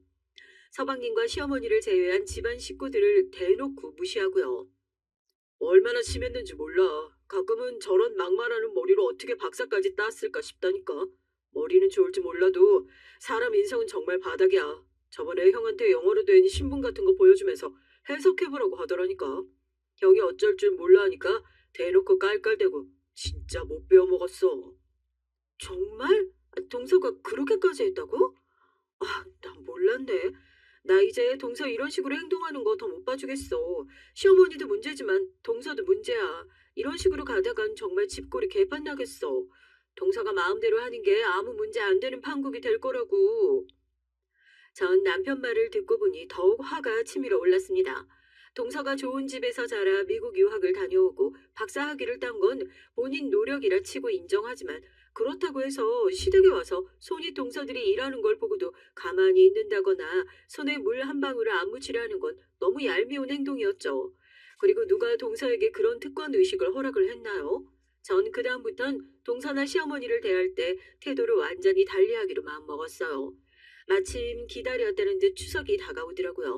[SPEAKER 1] 서방님과 시어머니를 제외한 집안 식구들을 대놓고 무시하고요. 얼마나 심했는지 몰라. 가끔은 저런 막말하는 머리로 어떻게 박사까지 땄을까 싶다니까. 머리는 좋을지 몰라도 사람 인성은 정말 바닥이야. 저번에 형한테 영어로 된 신문 같은 거 보여주면서 해석해보라고 하더라니까. 형이 어쩔 줄 몰라 하니까 대놓고 깔깔대고 진짜 못 배워먹었어. 정말? 동서가 그렇게까지 했다고? 난 몰랐네. 나 이제 동서 이런 식으로 행동하는 거 더 못 봐주겠어. 시어머니도 문제지만 동서도 문제야. 이런 식으로 가다간 정말 집골이 개판 나겠어. 동서가 마음대로 하는 게 아무 문제 안 되는 판국이 될 거라고. 전 남편 말을 듣고 보니 더욱 화가 치밀어 올랐습니다. 동서가 좋은 집에서 자라 미국 유학을 다녀오고 박사 학위를 딴 건 본인 노력이라 치고 인정하지만, 그렇다고 해서 시댁에 와서 손이 동서들이 일하는 걸 보고도 가만히 있는다거나 손에 물 한 방울을 안 묻히려는 건 너무 얄미운 행동이었죠. 그리고 누가 동서에게 그런 특권 의식을 허락을 했나요? 전 그다음부턴 동서나 시어머니를 대할 때 태도를 완전히 달리하기로 마음먹었어요. 마침 기다렸다는 듯 추석이 다가오더라고요.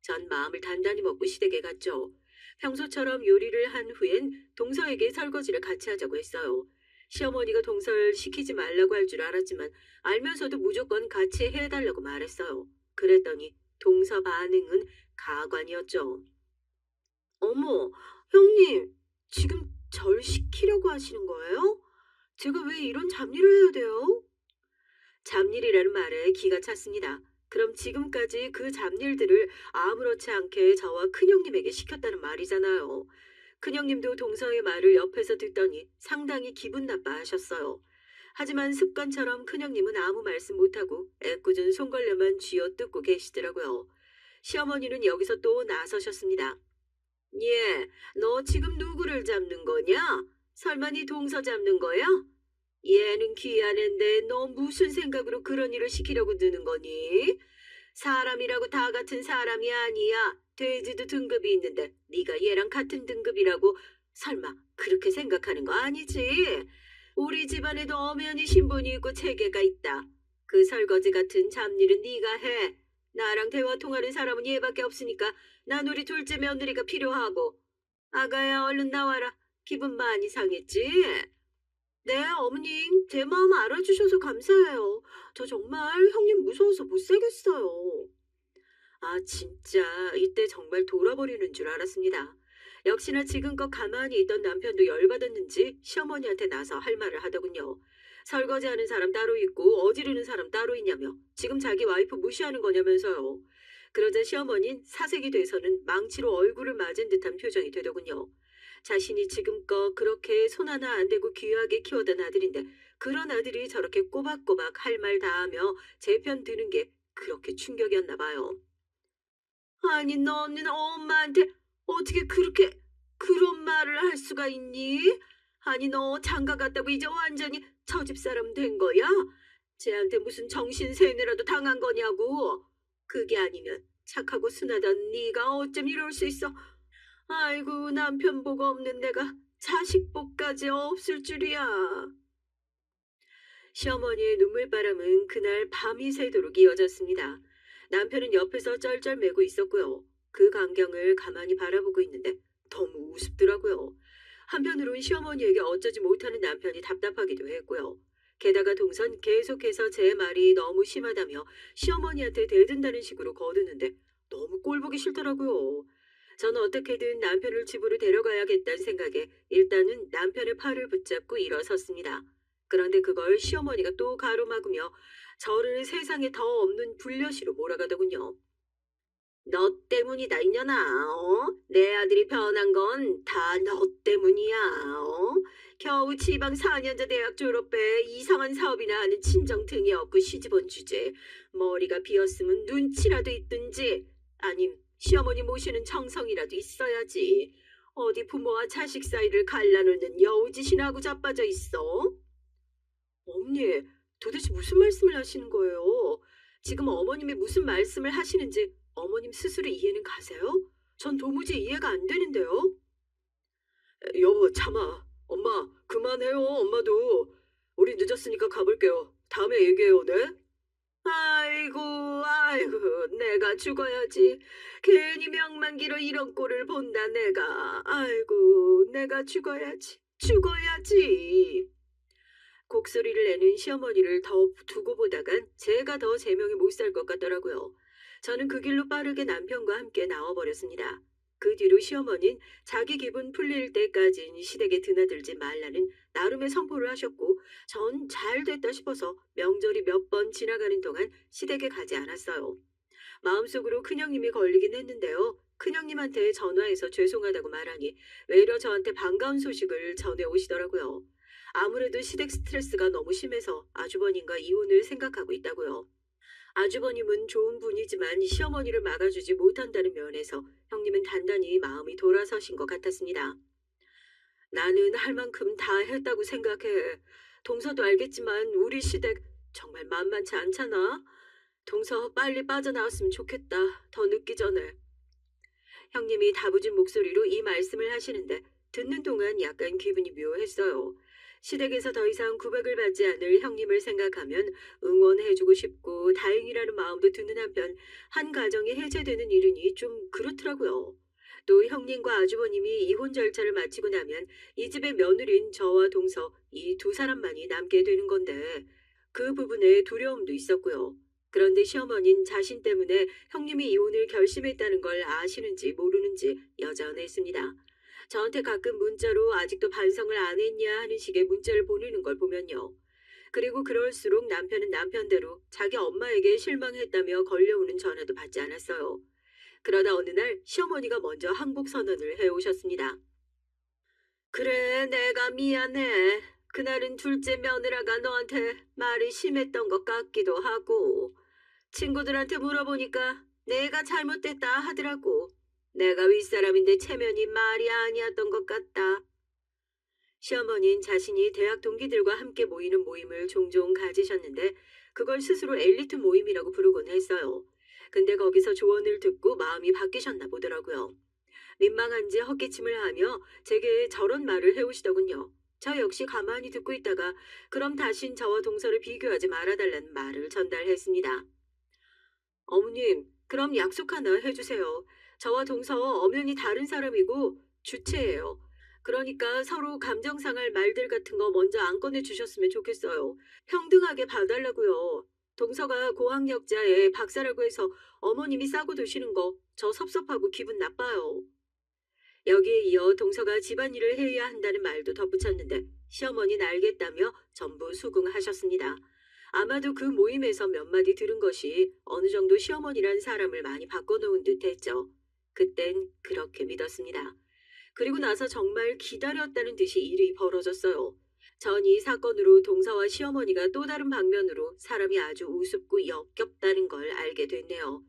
[SPEAKER 1] 전 마음을 단단히 먹고 시댁에 갔죠. 평소처럼 요리를 한 후엔 동서에게 설거지를 같이 하자고 했어요. 시어머니가 동서를 시키지 말라고 할 줄 알았지만 알면서도 무조건 같이 해달라고 말했어요. 그랬더니 동서 반응은 가관이었죠. 어머, 형님, 지금 절 시키려고 하시는 거예요? 제가 왜 이런 잡일을 해야 돼요? 잡일이라는 말에 기가 찼습니다. 그럼 지금까지 그 잡일들을 아무렇지 않게 저와 큰형님에게 시켰다는 말이잖아요. 큰형님도 동서의 말을 옆에서 듣더니 상당히 기분 나빠하셨어요. 하지만 습관처럼 큰형님은 아무 말씀 못하고 애꿎은 손걸레만 쥐어뜯고 계시더라고요. 시어머니는 여기서 또 나서셨습니다. 예, 너 지금 누구를 잡는 거냐? 설마 네 동서 잡는 거야? 얘는 귀한 앤데 너 무슨 생각으로 그런 일을 시키려고 드는 거니? 사람이라고 다 같은 사람이 아니야. 돼지도 등급이 있는데 네가 얘랑 같은 등급이라고 설마 그렇게 생각하는 거 아니지? 우리 집안에도 엄연히 신분이 있고 체계가 있다. 그 설거지 같은 잡일은 네가 해. 나랑 대화 통하는 사람은 얘밖에 없으니까 난 우리 둘째 며느리가 필요하고. 아가야 얼른 나와라. 기분 많이 상했지? 네, 어머님, 제 마음 알아주셔서 감사해요. 저 정말 형님 무서워서 못 살겠어요. 진짜 이때 정말 돌아버리는 줄 알았습니다. 역시나 지금껏 가만히 있던 남편도 열받았는지 시어머니한테 나서 할 말을 하더군요. 설거지하는 사람 따로 있고 어지르는 사람 따로 있냐며 지금 자기 와이프 무시하는 거냐면서요. 그러자 시어머니는 사색이 돼서는 망치로 얼굴을 맞은 듯한 표정이 되더군요. 자신이 지금껏 그렇게 손 하나 안 대고 귀하게 키워던 아들인데 그런 아들이 저렇게 꼬박꼬박 할 말 다 하며 제 편 드는 게 그렇게 충격이었나 봐요. 아니 너는 엄마한테 어떻게 그렇게 그런 말을 할 수가 있니? 아니 너 장가 갔다고 이제 완전히 저 집 사람 된 거야? 쟤한테 무슨 정신 세뇌라도 당한 거냐고. 그게 아니면 착하고 순하던 네가 어쩜 이럴 수 있어. 아이고 남편 복 없는 내가 자식 복까지 없을 줄이야. 시어머니의 눈물바람은 그날 밤이 새도록 이어졌습니다. 남편은 옆에서 쩔쩔매고 있었고요. 그 광경을 가만히 바라보고 있는데 너무 우습더라고요. 한편으론 시어머니에게 어쩌지 못하는 남편이 답답하기도 했고요. 게다가 동선 계속해서 제 말이 너무 심하다며 시어머니한테 대든다는 식으로 거드는데 너무 꼴보기 싫더라고요. 저는 어떻게든 남편을 집으로 데려가야겠다는 생각에 일단은 남편의 팔을 붙잡고 일어섰습니다. 그런데 그걸 시어머니가 또 가로막으며 저를 세상에 더 없는 불려시로 몰아가더군요. 너 때문이다, 이년아. 내 아들이 변한 건 다 너 때문이야. 겨우 지방 4년제 대학 졸업해 이상한 사업이나 하는 친정 등이 없고 시집온 주제에 머리가 비었으면 눈치라도 있든지 아님 시어머니 모시는 정성이라도 있어야지. 어디 부모와 자식 사이를 갈라놓는 여우짓이나 하고 자빠져 있어? 어머니, 도대체 무슨 말씀을 하시는 거예요? 지금 어머님이 무슨 말씀을 하시는지 어머님 스스로 이해는 가세요? 전 도무지 이해가 안 되는데요. 여보, 참아. 엄마, 그만해요, 엄마도. 우리 늦었으니까 가볼게요. 다음에 얘기해요, 네? 아이고, 아이고, 내가 죽어야지. 괜히 명만기로 이런 꼴을 본다, 내가. 아이고, 내가 죽어야지. 죽어야지. 곡소리를 내는 시어머니를 더 두고 보다간 제가 더 제명이 못 살 것 같더라고요. 저는 그 길로 빠르게 남편과 함께 나와버렸습니다. 그 뒤로 시어머니는 자기 기분 풀릴 때까진 시댁에 드나들지 말라는 나름의 선포를 하셨고 전 잘 됐다 싶어서 명절이 몇 번 지나가는 동안 시댁에 가지 않았어요. 마음속으로 큰형님이 걸리긴 했는데요. 큰형님한테 전화해서 죄송하다고 말하니 외려 저한테 반가운 소식을 전해 오시더라고요. 아무래도 시댁 스트레스가 너무 심해서 아주버님과 이혼을 생각하고 있다고요. 아주버님은 좋은 분이지만 시어머니를 막아주지 못한다는 면에서 형님은 단단히 마음이 돌아서신 것 같았습니다. 나는 할 만큼 다 했다고 생각해. 동서도 알겠지만 우리 시댁 정말 만만치 않잖아. 동서 빨리 빠져나왔으면 좋겠다. 더 늦기 전에. 형님이 다부진 목소리로 이 말씀을 하시는데 듣는 동안 약간 기분이 묘했어요. 시댁에서 더 이상 구박을 받지 않을 형님을 생각하면 응원해주고 싶고 다행이라는 마음도 드는 한편 한 가정이 해체되는 일이니 좀 그렇더라고요. 또 형님과 아주버님이 이혼 절차를 마치고 나면 이 집의 며느리인 저와 동서 이 두 사람만이 남게 되는 건데 그 부분에 두려움도 있었고요. 그런데 시어머니는 자신 때문에 형님이 이혼을 결심했다는 걸 아시는지 모르는지 여전했습니다. 저한테 가끔 문자로 아직도 반성을 안 했냐 하는 식의 문자를 보내는 걸 보면요. 그리고 그럴수록 남편은 남편대로 자기 엄마에게 실망했다며 걸려오는 전화도 받지 않았어요. 그러다 어느 날 시어머니가 먼저 항복 선언을 해오셨습니다. 그래, 내가 미안해. 그날은 둘째 며느라가 너한테 말이 심했던 것 같기도 하고 친구들한테 물어보니까 내가 잘못됐다 하더라고. 내가 윗사람인데 체면이 말이 아니었던 것 같다. 시어머니는 자신이 대학 동기들과 함께 모이는 모임을 종종 가지셨는데 그걸 스스로 엘리트 모임이라고 부르곤 했어요. 근데 거기서 조언을 듣고 마음이 바뀌셨나 보더라고요. 민망한지 헛기침을 하며 제게 저런 말을 해오시더군요. 저 역시 가만히 듣고 있다가 그럼 다신 저와 동서를 비교하지 말아달라는 말을 전달했습니다. 어머님, 그럼 약속 하나 해주세요. 저와 동서 엄연히 다른 사람이고 주체예요. 그러니까 서로 감정 상할 말들 같은 거 먼저 안 꺼내주셨으면 좋겠어요. 평등하게 봐달라고요. 동서가 고학력자의 박사라고 해서 어머님이 싸고 드시는 거 저 섭섭하고 기분 나빠요. 여기에 이어 동서가 집안일을 해야 한다는 말도 덧붙였는데 시어머니는 알겠다며 전부 수긍하셨습니다. 아마도 그 모임에서 몇 마디 들은 것이 어느 정도 시어머니란 사람을 많이 바꿔놓은 듯 했죠. 그땐 그렇게 믿었습니다. 그리고 나서 정말 기다렸다는 듯이 일이 벌어졌어요. 전 이 사건으로 동서와 시어머니가 또 다른 방면으로 사람이 아주 우습고 역겹다는 걸 알게 됐네요.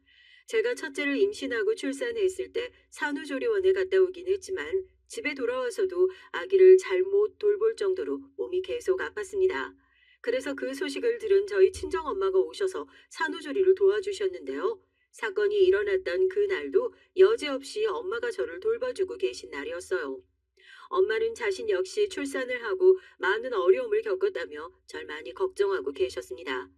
[SPEAKER 1] 제가 첫째를 임신하고 출산했을 때 산후조리원에 갔다 오긴 했지만 집에 돌아와서도 아기를 잘못 돌볼 정도로 몸이 계속 아팠습니다. 그래서 그 소식을 들은 저희 친정엄마가 오셔서 산후조리를 도와주셨는데요. 사건이 일어났던 그날도 여지없이 엄마가 저를 돌봐주고 계신 날이었어요. 엄마는 자신 역시 출산을 하고 많은 어려움을 겪었다며 절 많이 걱정하고 계셨습니다.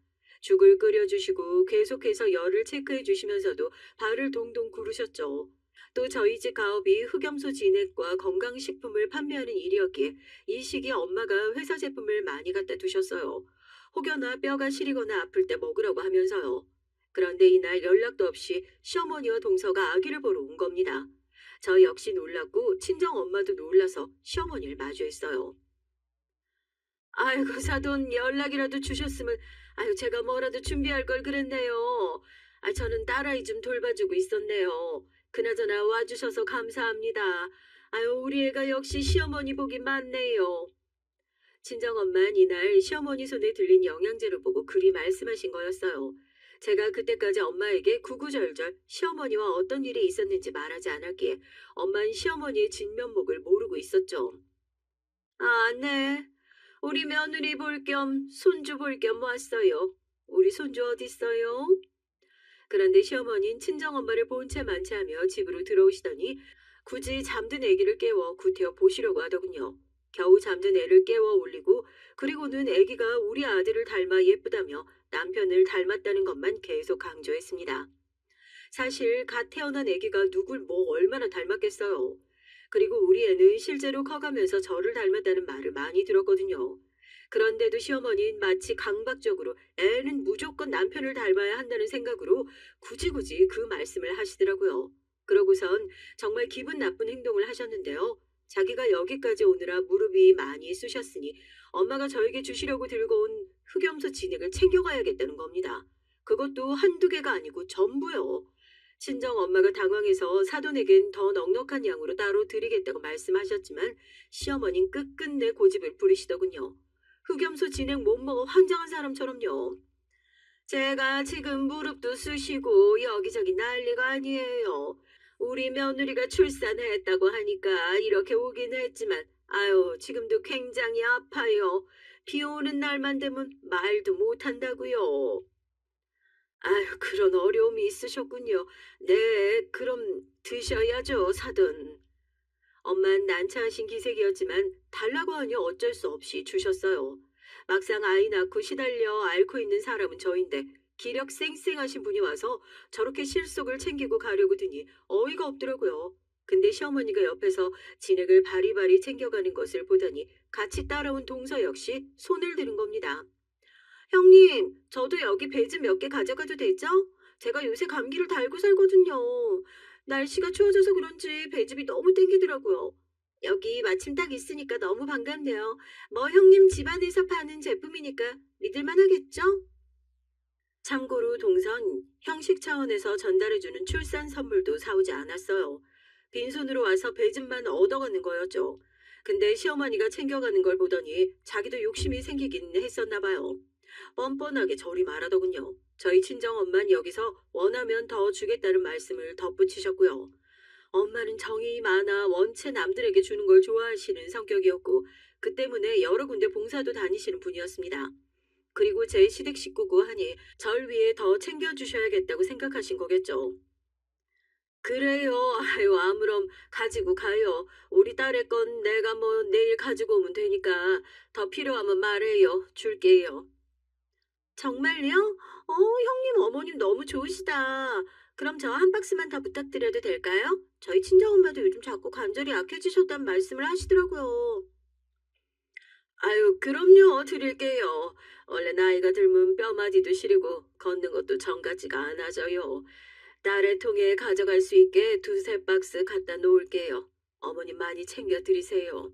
[SPEAKER 1] 죽을 끓여주시고 계속해서 열을 체크해 주시면서도 발을 동동 구르셨죠. 또 저희 집 가업이 흑염소 진액과 건강식품을 판매하는 일이었기에 이 시기에 엄마가 회사 제품을 많이 갖다 두셨어요. 혹여나 뼈가 시리거나 아플 때 먹으라고 하면서요. 그런데 이날 연락도 없이 시어머니와 동서가 아기를 보러 온 겁니다. 저 역시 놀랐고 친정 엄마도 놀라서 시어머니를 마주했어요. 아이고 사돈 연락이라도 주셨으면 아유 제가 뭐라도 준비할 걸 그랬네요. 아 저는 딸아이 좀 돌봐주고 있었네요. 그나저나 와주셔서 감사합니다. 아유 우리 애가 역시 시어머니 복이 많네요. 친정엄만 이날 시어머니 손에 들린 영양제를 보고 그리 말씀하신 거였어요. 제가 그때까지 엄마에게 구구절절 시어머니와 어떤 일이 있었는지 말하지 않았기에 엄마는 시어머니의 진면목을 모르고 있었죠. 아, 네. 우리 며느리 볼 겸 손주 볼 겸 왔어요. 우리 손주 어딨어요? 그런데 시어머니는 친정엄마를 본 채 만취하며 집으로 들어오시더니 굳이 잠든 아기를 깨워 구태여 보시려고 하더군요. 겨우 잠든 애를 깨워 올리고 그리고는 아기가 우리 아들을 닮아 예쁘다며 남편을 닮았다는 것만 계속 강조했습니다. 사실 갓 태어난 아기가 누굴 뭐 얼마나 닮았겠어요. 그리고 우리 애는 실제로 커가면서 저를 닮았다는 말을 많이 들었거든요. 그런데도 시어머니는 마치 강박적으로 애는 무조건 남편을 닮아야 한다는 생각으로 굳이 그 말씀을 하시더라고요. 그러고선 정말 기분 나쁜 행동을 하셨는데요. 자기가 여기까지 오느라 무릎이 많이 쑤셨으니 엄마가 저에게 주시려고 들고 온 흑염소 진액을 챙겨가야겠다는 겁니다. 그것도 한두 개가 아니고 전부요. 친정 엄마가 당황해서 사돈에겐 더 넉넉한 양으로 따로 드리겠다고 말씀하셨지만 시어머니는 끝끝내 고집을 부리시더군요. 흑염소 진액 못 먹어 환장한 사람처럼요. 제가 지금 무릎도 쑤시고 여기저기 난리가 아니에요. 우리 며느리가 출산했다고 하니까 이렇게 오긴 했지만 아유 지금도 굉장히 아파요. 비 오는 날만 되면 말도 못한다고요. 아유 그런 어려움이 있으셨군요. 네 그럼 드셔야죠 사돈. 엄만 난처하신 기색이었지만 달라고 하니 어쩔 수 없이 주셨어요. 막상 아이 낳고 시달려 앓고 있는 사람은 저인데 기력 쌩쌩하신 분이 와서 저렇게 실속을 챙기고 가려고 드니 어이가 없더라고요. 근데 시어머니가 옆에서 진액을 바리바리 챙겨가는 것을 보더니 같이 따라온 동서 역시 손을 드는 겁니다. 형님, 저도 여기 배즙 몇 개 가져가도 되죠? 제가 요새 감기를 달고 살거든요. 날씨가 추워져서 그런지 배즙이 너무 땡기더라고요. 여기 마침 딱 있으니까 너무 반갑네요. 뭐 형님 집안에서 파는 제품이니까 믿을만 하겠죠? 참고로 동선 형식 차원에서 전달해주는 출산 선물도 사오지 않았어요. 빈손으로 와서 배즙만 얻어가는 거였죠. 근데 시어머니가 챙겨가는 걸 보더니 자기도 욕심이 생기긴 했었나 봐요. 뻔뻔하게 저리 말하더군요. 저희 친정엄만 여기서 원하면 더 주겠다는 말씀을 덧붙이셨고요. 엄마는 정이 많아 원체 남들에게 주는 걸 좋아하시는 성격이었고 그 때문에 여러 군데 봉사도 다니시는 분이었습니다. 그리고 제 시댁 식구고 하니 절 위해 더 챙겨주셔야겠다고 생각하신 거겠죠. 그래요. 아유 아무럼 가지고 가요. 우리 딸의 건 내가 뭐 내일 가지고 오면 되니까 더 필요하면 말해요. 줄게요. 정말요? 형님 어머님 너무 좋으시다. 그럼 저 한 박스만 더 부탁드려도 될까요? 저희 친정엄마도 요즘 자꾸 관절이 약해지셨다는 말씀을 하시더라고요. 아유, 그럼요. 드릴게요. 원래 나이가 들면 뼈마디도 시리고 걷는 것도 정 같지가 않아져요. 딸의 통에 가져갈 수 있게 두세 박스 갖다 놓을게요. 어머님 많이 챙겨 드리세요.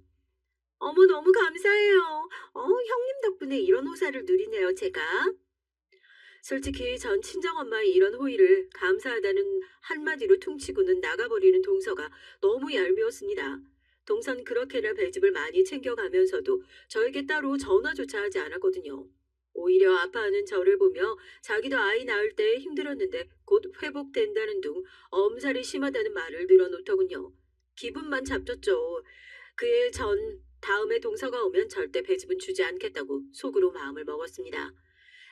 [SPEAKER 1] 어머, 너무 감사해요. 형님 덕분에 이런 호사를 누리네요, 제가. 솔직히 전 친정엄마의 이런 호의를 감사하다는 한마디로 퉁치고는 나가버리는 동서가 너무 얄미웠습니다. 동선 그렇게나 배집을 많이 챙겨가면서도 저에게 따로 전화조차 하지 않았거든요. 오히려 아파하는 저를 보며 자기도 아이 낳을 때 힘들었는데 곧 회복된다는 둥 엄살이 심하다는 말을 늘어놓더군요. 기분만 잡쳤죠. 그의 전 다음에 동서가 오면 절대 배집은 주지 않겠다고 속으로 마음을 먹었습니다.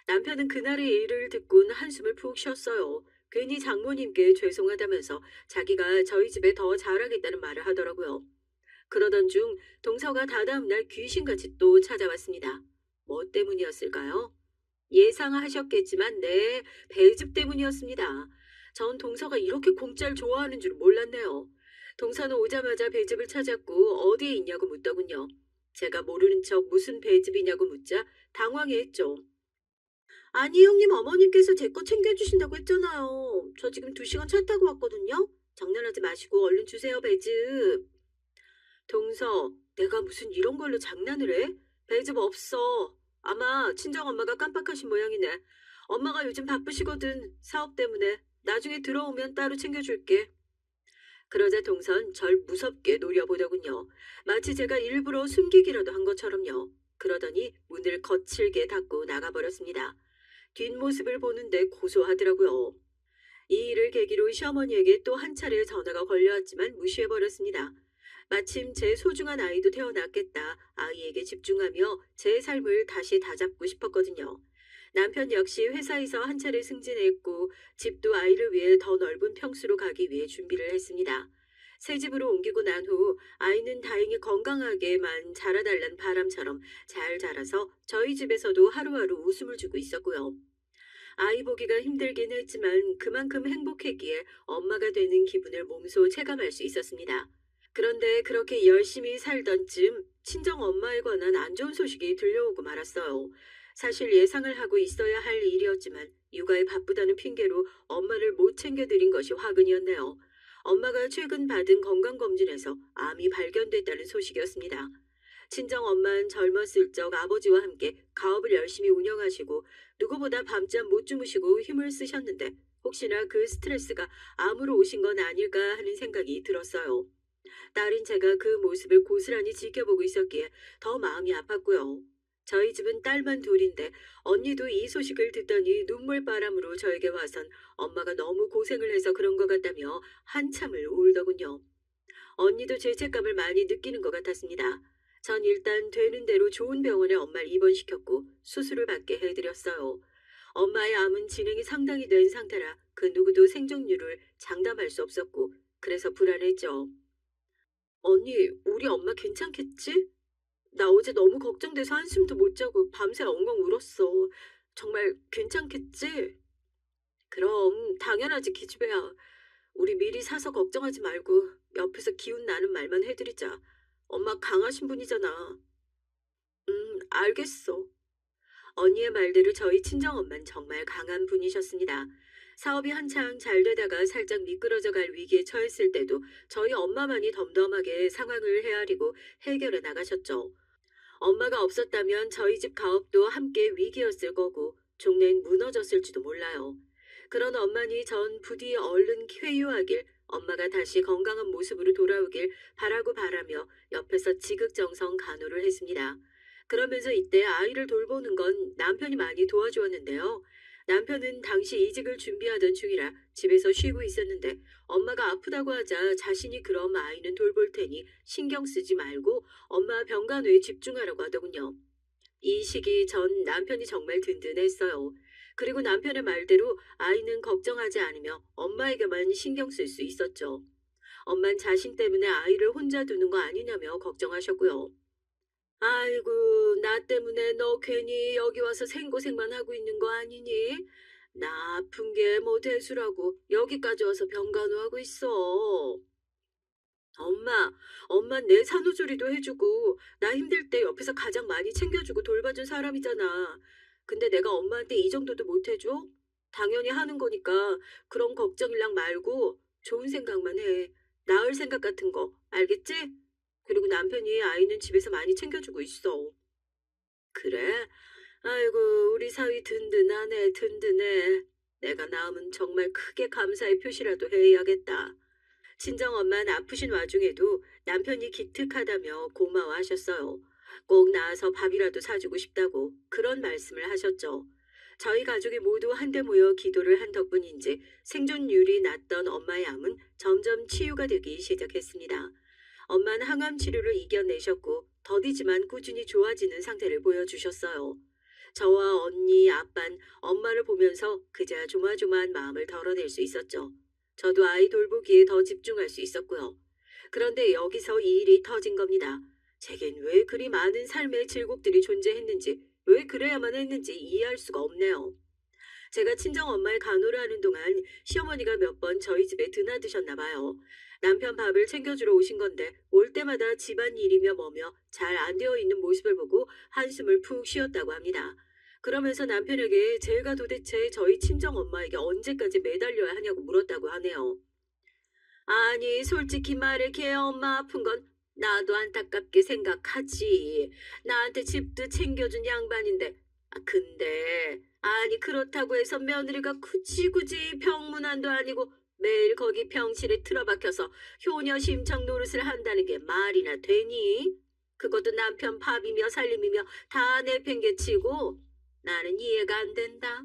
[SPEAKER 1] 남편은 그날의 일을 듣곤 한숨을 푹 쉬었어요. 괜히 장모님께 죄송하다면서 자기가 저희 집에 더 잘하겠다는 말을 하더라고요. 그러던 중 동서가 다다음 날 귀신같이 또 찾아왔습니다. 뭐 때문이었을까요? 예상하셨겠지만 네, 배즙 때문이었습니다. 전 동서가 이렇게 공짜를 좋아하는 줄 몰랐네요. 동서는 오자마자 배즙을 찾았고 어디에 있냐고 묻더군요. 제가 모르는 척 무슨 배즙이냐고 묻자 당황해했죠. 아니 형님 어머님께서 제 거 챙겨주신다고 했잖아요. 저 지금 2시간 차 타고 왔거든요. 장난하지 마시고 얼른 주세요, 배즙. 동서, 내가 무슨 이런 걸로 장난을 해? 배즙 없어. 아마 친정엄마가 깜빡하신 모양이네. 엄마가 요즘 바쁘시거든. 사업 때문에. 나중에 들어오면 따로 챙겨줄게. 그러자 동선 절 무섭게 노려보더군요. 마치 제가 일부러 숨기기라도 한 것처럼요. 그러더니 문을 거칠게 닫고 나가버렸습니다. 뒷모습을 보는데 고소하더라고요. 이 일을 계기로 시어머니에게 또 한 차례 전화가 걸려왔지만 무시해버렸습니다. 마침 제 소중한 아이도 태어났겠다. 아이에게 집중하며 제 삶을 다시 다잡고 싶었거든요. 남편 역시 회사에서 한 차례 승진했고 집도 아이를 위해 더 넓은 평수로 가기 위해 준비를 했습니다. 새 집으로 옮기고 난 후 아이는 다행히 건강하게만 자라달란 바람처럼 잘 자라서 저희 집에서도 하루하루 웃음을 주고 있었고요. 아이 보기가 힘들긴 했지만 그만큼 행복했기에 엄마가 되는 기분을 몸소 체감할 수 있었습니다. 그런데 그렇게 열심히 살던 쯤 친정 엄마에 관한 안 좋은 소식이 들려오고 말았어요. 사실 예상을 하고 있어야 할 일이었지만 육아에 바쁘다는 핑계로 엄마를 못 챙겨드린 것이 화근이었네요. 엄마가 최근 받은 건강검진에서 암이 발견됐다는 소식이었습니다. 친정 엄마는 젊었을 적 아버지와 함께 가업을 열심히 운영하시고 누구보다 밤잠 못 주무시고 힘을 쓰셨는데 혹시나 그 스트레스가 암으로 오신 건 아닐까 하는 생각이 들었어요. 딸인 제가 그 모습을 고스란히 지켜보고 있었기에 더 마음이 아팠고요. 저희 집은 딸만 둘인데 언니도 이 소식을 듣더니 눈물바람으로 저에게 와선 엄마가 너무 고생을 해서 그런 것 같다며 한참을 울더군요. 언니도 죄책감을 많이 느끼는 것 같았습니다. 전 일단 되는 대로 좋은 병원에 엄마를 입원시켰고 수술을 받게 해드렸어요. 엄마의 암은 진행이 상당히 된 상태라 그 누구도 생존율을 장담할 수 없었고 그래서 불안했죠. 언니, 우리 엄마 괜찮겠지? 나 어제 너무 걱정돼서 한숨도 못 자고 밤새 엉엉 울었어. 정말 괜찮겠지? 그럼 당연하지 기집애야. 우리 미리 사서 걱정하지 말고 옆에서 기운 나는 말만 해드리자. 엄마 강하신 분이잖아. 알겠어. 언니의 말대로 저희 친정엄마는 정말 강한 분이셨습니다. 사업이 한창 잘 되다가 살짝 미끄러져 갈 위기에 처했을 때도 저희 엄마만이 덤덤하게 상황을 헤아리고 해결해 나가셨죠. 엄마가 없었다면 저희 집 가업도 함께 위기였을 거고 종래는 무너졌을지도 몰라요. 그런 엄마니 전 부디 얼른 회유하길 엄마가 다시 건강한 모습으로 돌아오길 바라고 바라며 옆에서 지극정성 간호를 했습니다. 그러면서 이때 아이를 돌보는 건 남편이 많이 도와주었는데요. 남편은 당시 이직을 준비하던 중이라 집에서 쉬고 있었는데 엄마가 아프다고 하자 자신이 그럼 아이는 돌볼 테니 신경 쓰지 말고 엄마 병간호에 집중하라고 하더군요. 이 시기 전 남편이 정말 든든했어요. 그리고 남편의 말대로 아이는 걱정하지 않으며 엄마에게만 신경 쓸 수 있었죠. 엄만 자신 때문에 아이를 혼자 두는 거 아니냐며 걱정하셨고요. 아이고, 나 때문에 너 괜히 여기 와서 생고생만 하고 있는 거 아니니? 나 아픈 게 뭐 대수라고 여기까지 와서 병간호하고 있어. 엄마, 엄마 내 산후조리도 해주고 나 힘들 때 옆에서 가장 많이 챙겨주고 돌봐준 사람이잖아. 근데 내가 엄마한테 이 정도도 못 해줘? 당연히 하는 거니까 그런 걱정일랑 말고 좋은 생각만 해. 나을 생각 같은 거, 알겠지? 그리고 남편이 아이는 집에서 많이 챙겨주고 있어. 그래? 아이고, 우리 사위 든든하네, 든든해. 내가 낳으면 정말 크게 감사의 표시라도 해야겠다. 친정엄마는 아프신 와중에도 남편이 기특하다며 고마워하셨어요. 꼭 나와서 밥이라도 사주고 싶다고 그런 말씀을 하셨죠. 저희 가족이 모두 한데 모여 기도를 한 덕분인지 생존율이 낮던 엄마의 암은 점점 치유가 되기 시작했습니다. 엄마는 항암 치료를 이겨내셨고 더디지만 꾸준히 좋아지는 상태를 보여주셨어요. 저와 언니, 아빤 엄마를 보면서 그저 조마조마한 마음을 덜어낼 수 있었죠. 저도 아이 돌보기에 더 집중할 수 있었고요. 그런데 여기서 이 일이 터진 겁니다. 제겐 왜 그리 많은 삶의 질곡들이 존재했는지, 왜 그래야만 했는지 이해할 수가 없네요. 제가 친정엄마의 간호를 하는 동안 시어머니가 몇 번 저희 집에 드나드셨나 봐요. 남편 밥을 챙겨주러 오신 건데 올 때마다 집안일이며 뭐며 잘 안 되어 있는 모습을 보고 한숨을 푹 쉬었다고 합니다. 그러면서 남편에게 제가 도대체 저희 친정엄마에게 언제까지 매달려야 하냐고 물었다고 하네요. 아니, 솔직히 말해 걔 엄마 아픈 건 나도 안타깝게 생각하지. 나한테 집도 챙겨준 양반인데. 근데 아니 그렇다고 해서 며느리가 굳이 병문안도 아니고 매일 거기 병실에 틀어박혀서 효녀 심청 노릇을 한다는 게 말이나 되니? 그것도 남편 밥이며 살림이며 다 내팽개치고 나는 이해가 안 된다.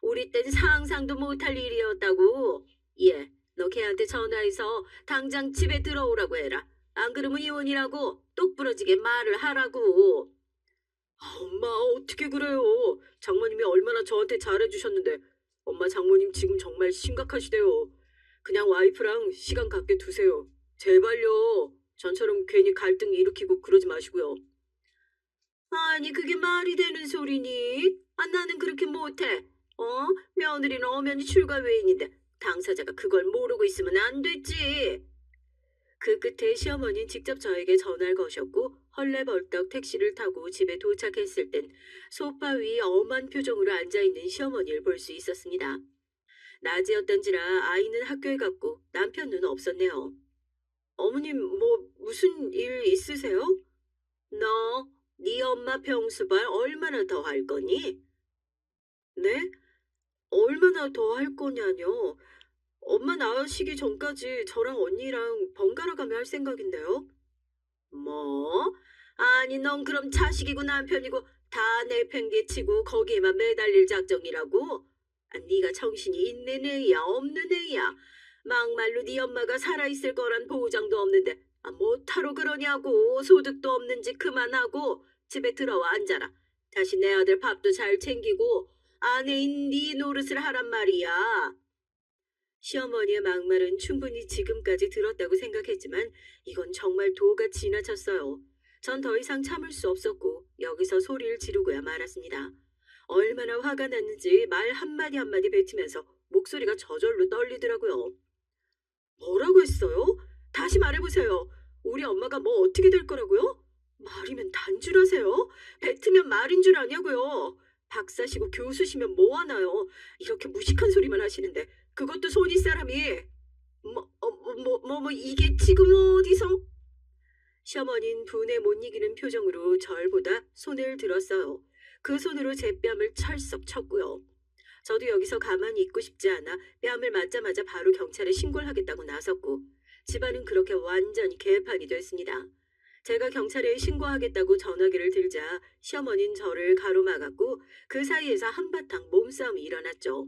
[SPEAKER 1] 우리 땐 상상도 못할 일이었다고. 예, 너 걔한테 전화해서 당장 집에 들어오라고 해라. 안 그러면 이혼이라고 똑부러지게 말을 하라고. 엄마 어떻게 그래요? 장모님이 얼마나 저한테 잘해주셨는데 엄마 장모님 지금 정말 심각하시대요. 그냥 와이프랑 시간 갖게 두세요. 제발요. 전처럼 괜히 갈등 일으키고 그러지 마시고요. 아니 그게 말이 되는 소리니? 나는 그렇게 못해. 며느리는 엄연히 출가 외인인데 당사자가 그걸 모르고 있으면 안 됐지. 그 끝에 시어머니는 직접 저에게 전화를 거셨고 헐레벌떡 택시를 타고 집에 도착했을 땐 소파 위 엄한 표정으로 앉아있는 시어머니를 볼 수 있었습니다. 낮이었던지라 아이는 학교에 갔고 남편은 없었네요. 어머님 뭐 무슨 일 있으세요? 너, 네 엄마 병수발 얼마나 더 할 거니? 네? 얼마나 더 할 거냐뇨? 엄마 나으시기 전까지 저랑 언니랑 번갈아 가며 할 생각인데요. 뭐? 아니 넌 그럼 자식이고 남편이고 다 내팽개치고 거기에만 매달릴 작정이라고? 네가 정신이 있는 애야 없는 애야? 막말로 네 엄마가 살아있을 거란 보장도 없는데 뭐하러 그러냐고. 소득도 없는지 그만하고 집에 들어와 앉아라. 다시 내 아들 밥도 잘 챙기고 아내인 네 노릇을 하란 말이야. 시어머니의 막말은 충분히 지금까지 들었다고 생각했지만 이건 정말 도가 지나쳤어요. 전 더 이상 참을 수 없었고 여기서 소리를 지르고야 말았습니다. 얼마나 화가 났는지 말 한마디 한마디 뱉으면서 목소리가 저절로 떨리더라고요. 뭐라고 했어요? 다시 말해보세요. 우리 엄마가 뭐 어떻게 될 거라고요? 말이면 단줄하세요. 뱉으면 말인 줄 아냐고요. 박사시고 교수시면 뭐하나요? 이렇게 무식한 소리만 하시는데 그것도 손윗 사람이. 이게 지금 어디서? 시어머니는 분에 못 이기는 표정으로 절 보다 손을 들었어요. 그 손으로 제 뺨을 철썩 쳤고요. 저도 여기서 가만히 있고 싶지 않아 뺨을 맞자마자 바로 경찰에 신고를 하겠다고 나섰고 집안은 그렇게 완전히 개판이 됐습니다. 제가 경찰에 신고하겠다고 전화기를 들자 시어머니는 저를 가로막았고 그 사이에서 한바탕 몸싸움이 일어났죠.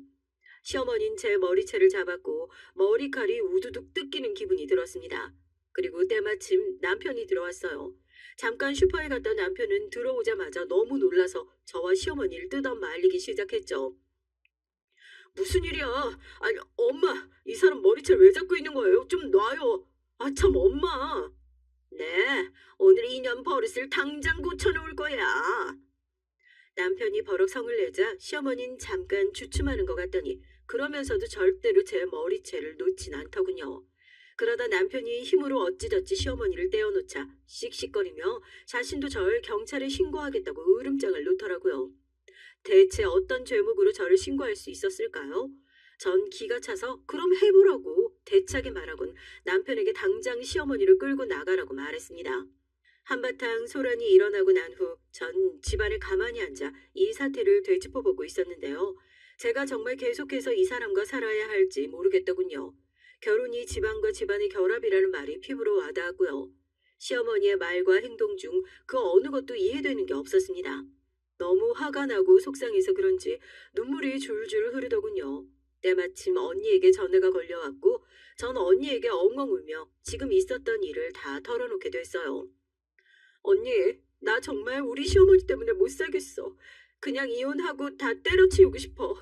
[SPEAKER 1] 시어머니는 제 머리채를 잡았고 머리칼이 우두둑 뜯기는 기분이 들었습니다. 그리고 때마침 남편이 들어왔어요. 잠깐 슈퍼에 갔던 남편은 들어오자마자 너무 놀라서 저와 시어머니를 뜯어 말리기 시작했죠. 무슨 일이야? 아니 엄마 이 사람 머리채를 왜 잡고 있는 거예요? 좀 놔요. 참 엄마. 네, 오늘 이년 버릇을 당장 고쳐놓을 거야. 남편이 버럭 성을 내자 시어머니는 잠깐 주춤하는 것 같더니 그러면서도 절대로 제 머리채를 놓진 않더군요. 그러다 남편이 힘으로 어찌저찌 시어머니를 떼어놓자 씩씩거리며 자신도 절 경찰에 신고하겠다고 으름장을 놓더라고요. 대체 어떤 죄목으로 저를 신고할 수 있었을까요? 전 기가 차서 그럼 해보라고 대차게 말하곤 남편에게 당장 시어머니를 끌고 나가라고 말했습니다. 한바탕 소란이 일어나고 난 후 전 집안에 가만히 앉아 이 사태를 되짚어보고 있었는데요. 제가 정말 계속해서 이 사람과 살아야 할지 모르겠더군요. 결혼이 집안과 집안의 결합이라는 말이 피부로 와닿았고요. 시어머니의 말과 행동 중 그 어느 것도 이해되는 게 없었습니다. 너무 화가 나고 속상해서 그런지 눈물이 줄줄 흐르더군요. 때마침 언니에게 전화가 걸려왔고 전 언니에게 엉엉 울며 지금 있었던 일을 다 털어놓게 됐어요. 언니, 나 정말 우리 시어머니 때문에 못 살겠어. 그냥 이혼하고 다 때려치우고 싶어.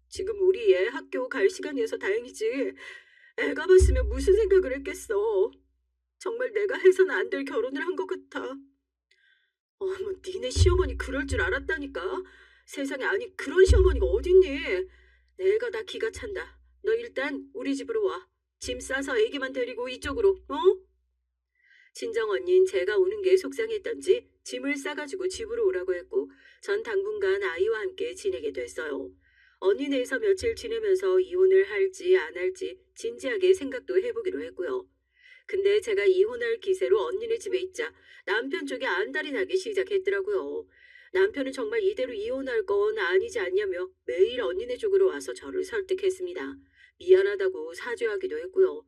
[SPEAKER 1] 지금 우리 애 학교 갈 시간이어서 다행이지. 애가 봤으면 무슨 생각을 했겠어. 정말 내가 해서는 안 될 결혼을 한 것 같아. 어머, 니네 시어머니 그럴 줄 알았다니까. 세상에 아니 그런 시어머니가 어딨니? 내가 다 기가 찬다. 너 일단 우리 집으로 와. 짐 싸서 애기만 데리고 이쪽으로, 어? 친정 언니는 제가 우는 게 속상했던지 짐을 싸가지고 집으로 오라고 했고 전 당분간 아이와 함께 지내게 됐어요. 언니네에서 며칠 지내면서 이혼을 할지 안 할지 진지하게 생각도 해보기로 했고요. 근데 제가 이혼할 기세로 언니네 집에 있자 남편 쪽이 안달이 나기 시작했더라고요. 남편은 정말 이대로 이혼할 건 아니지 않냐며 매일 언니네 쪽으로 와서 저를 설득했습니다. 미안하다고 사죄하기도 했고요.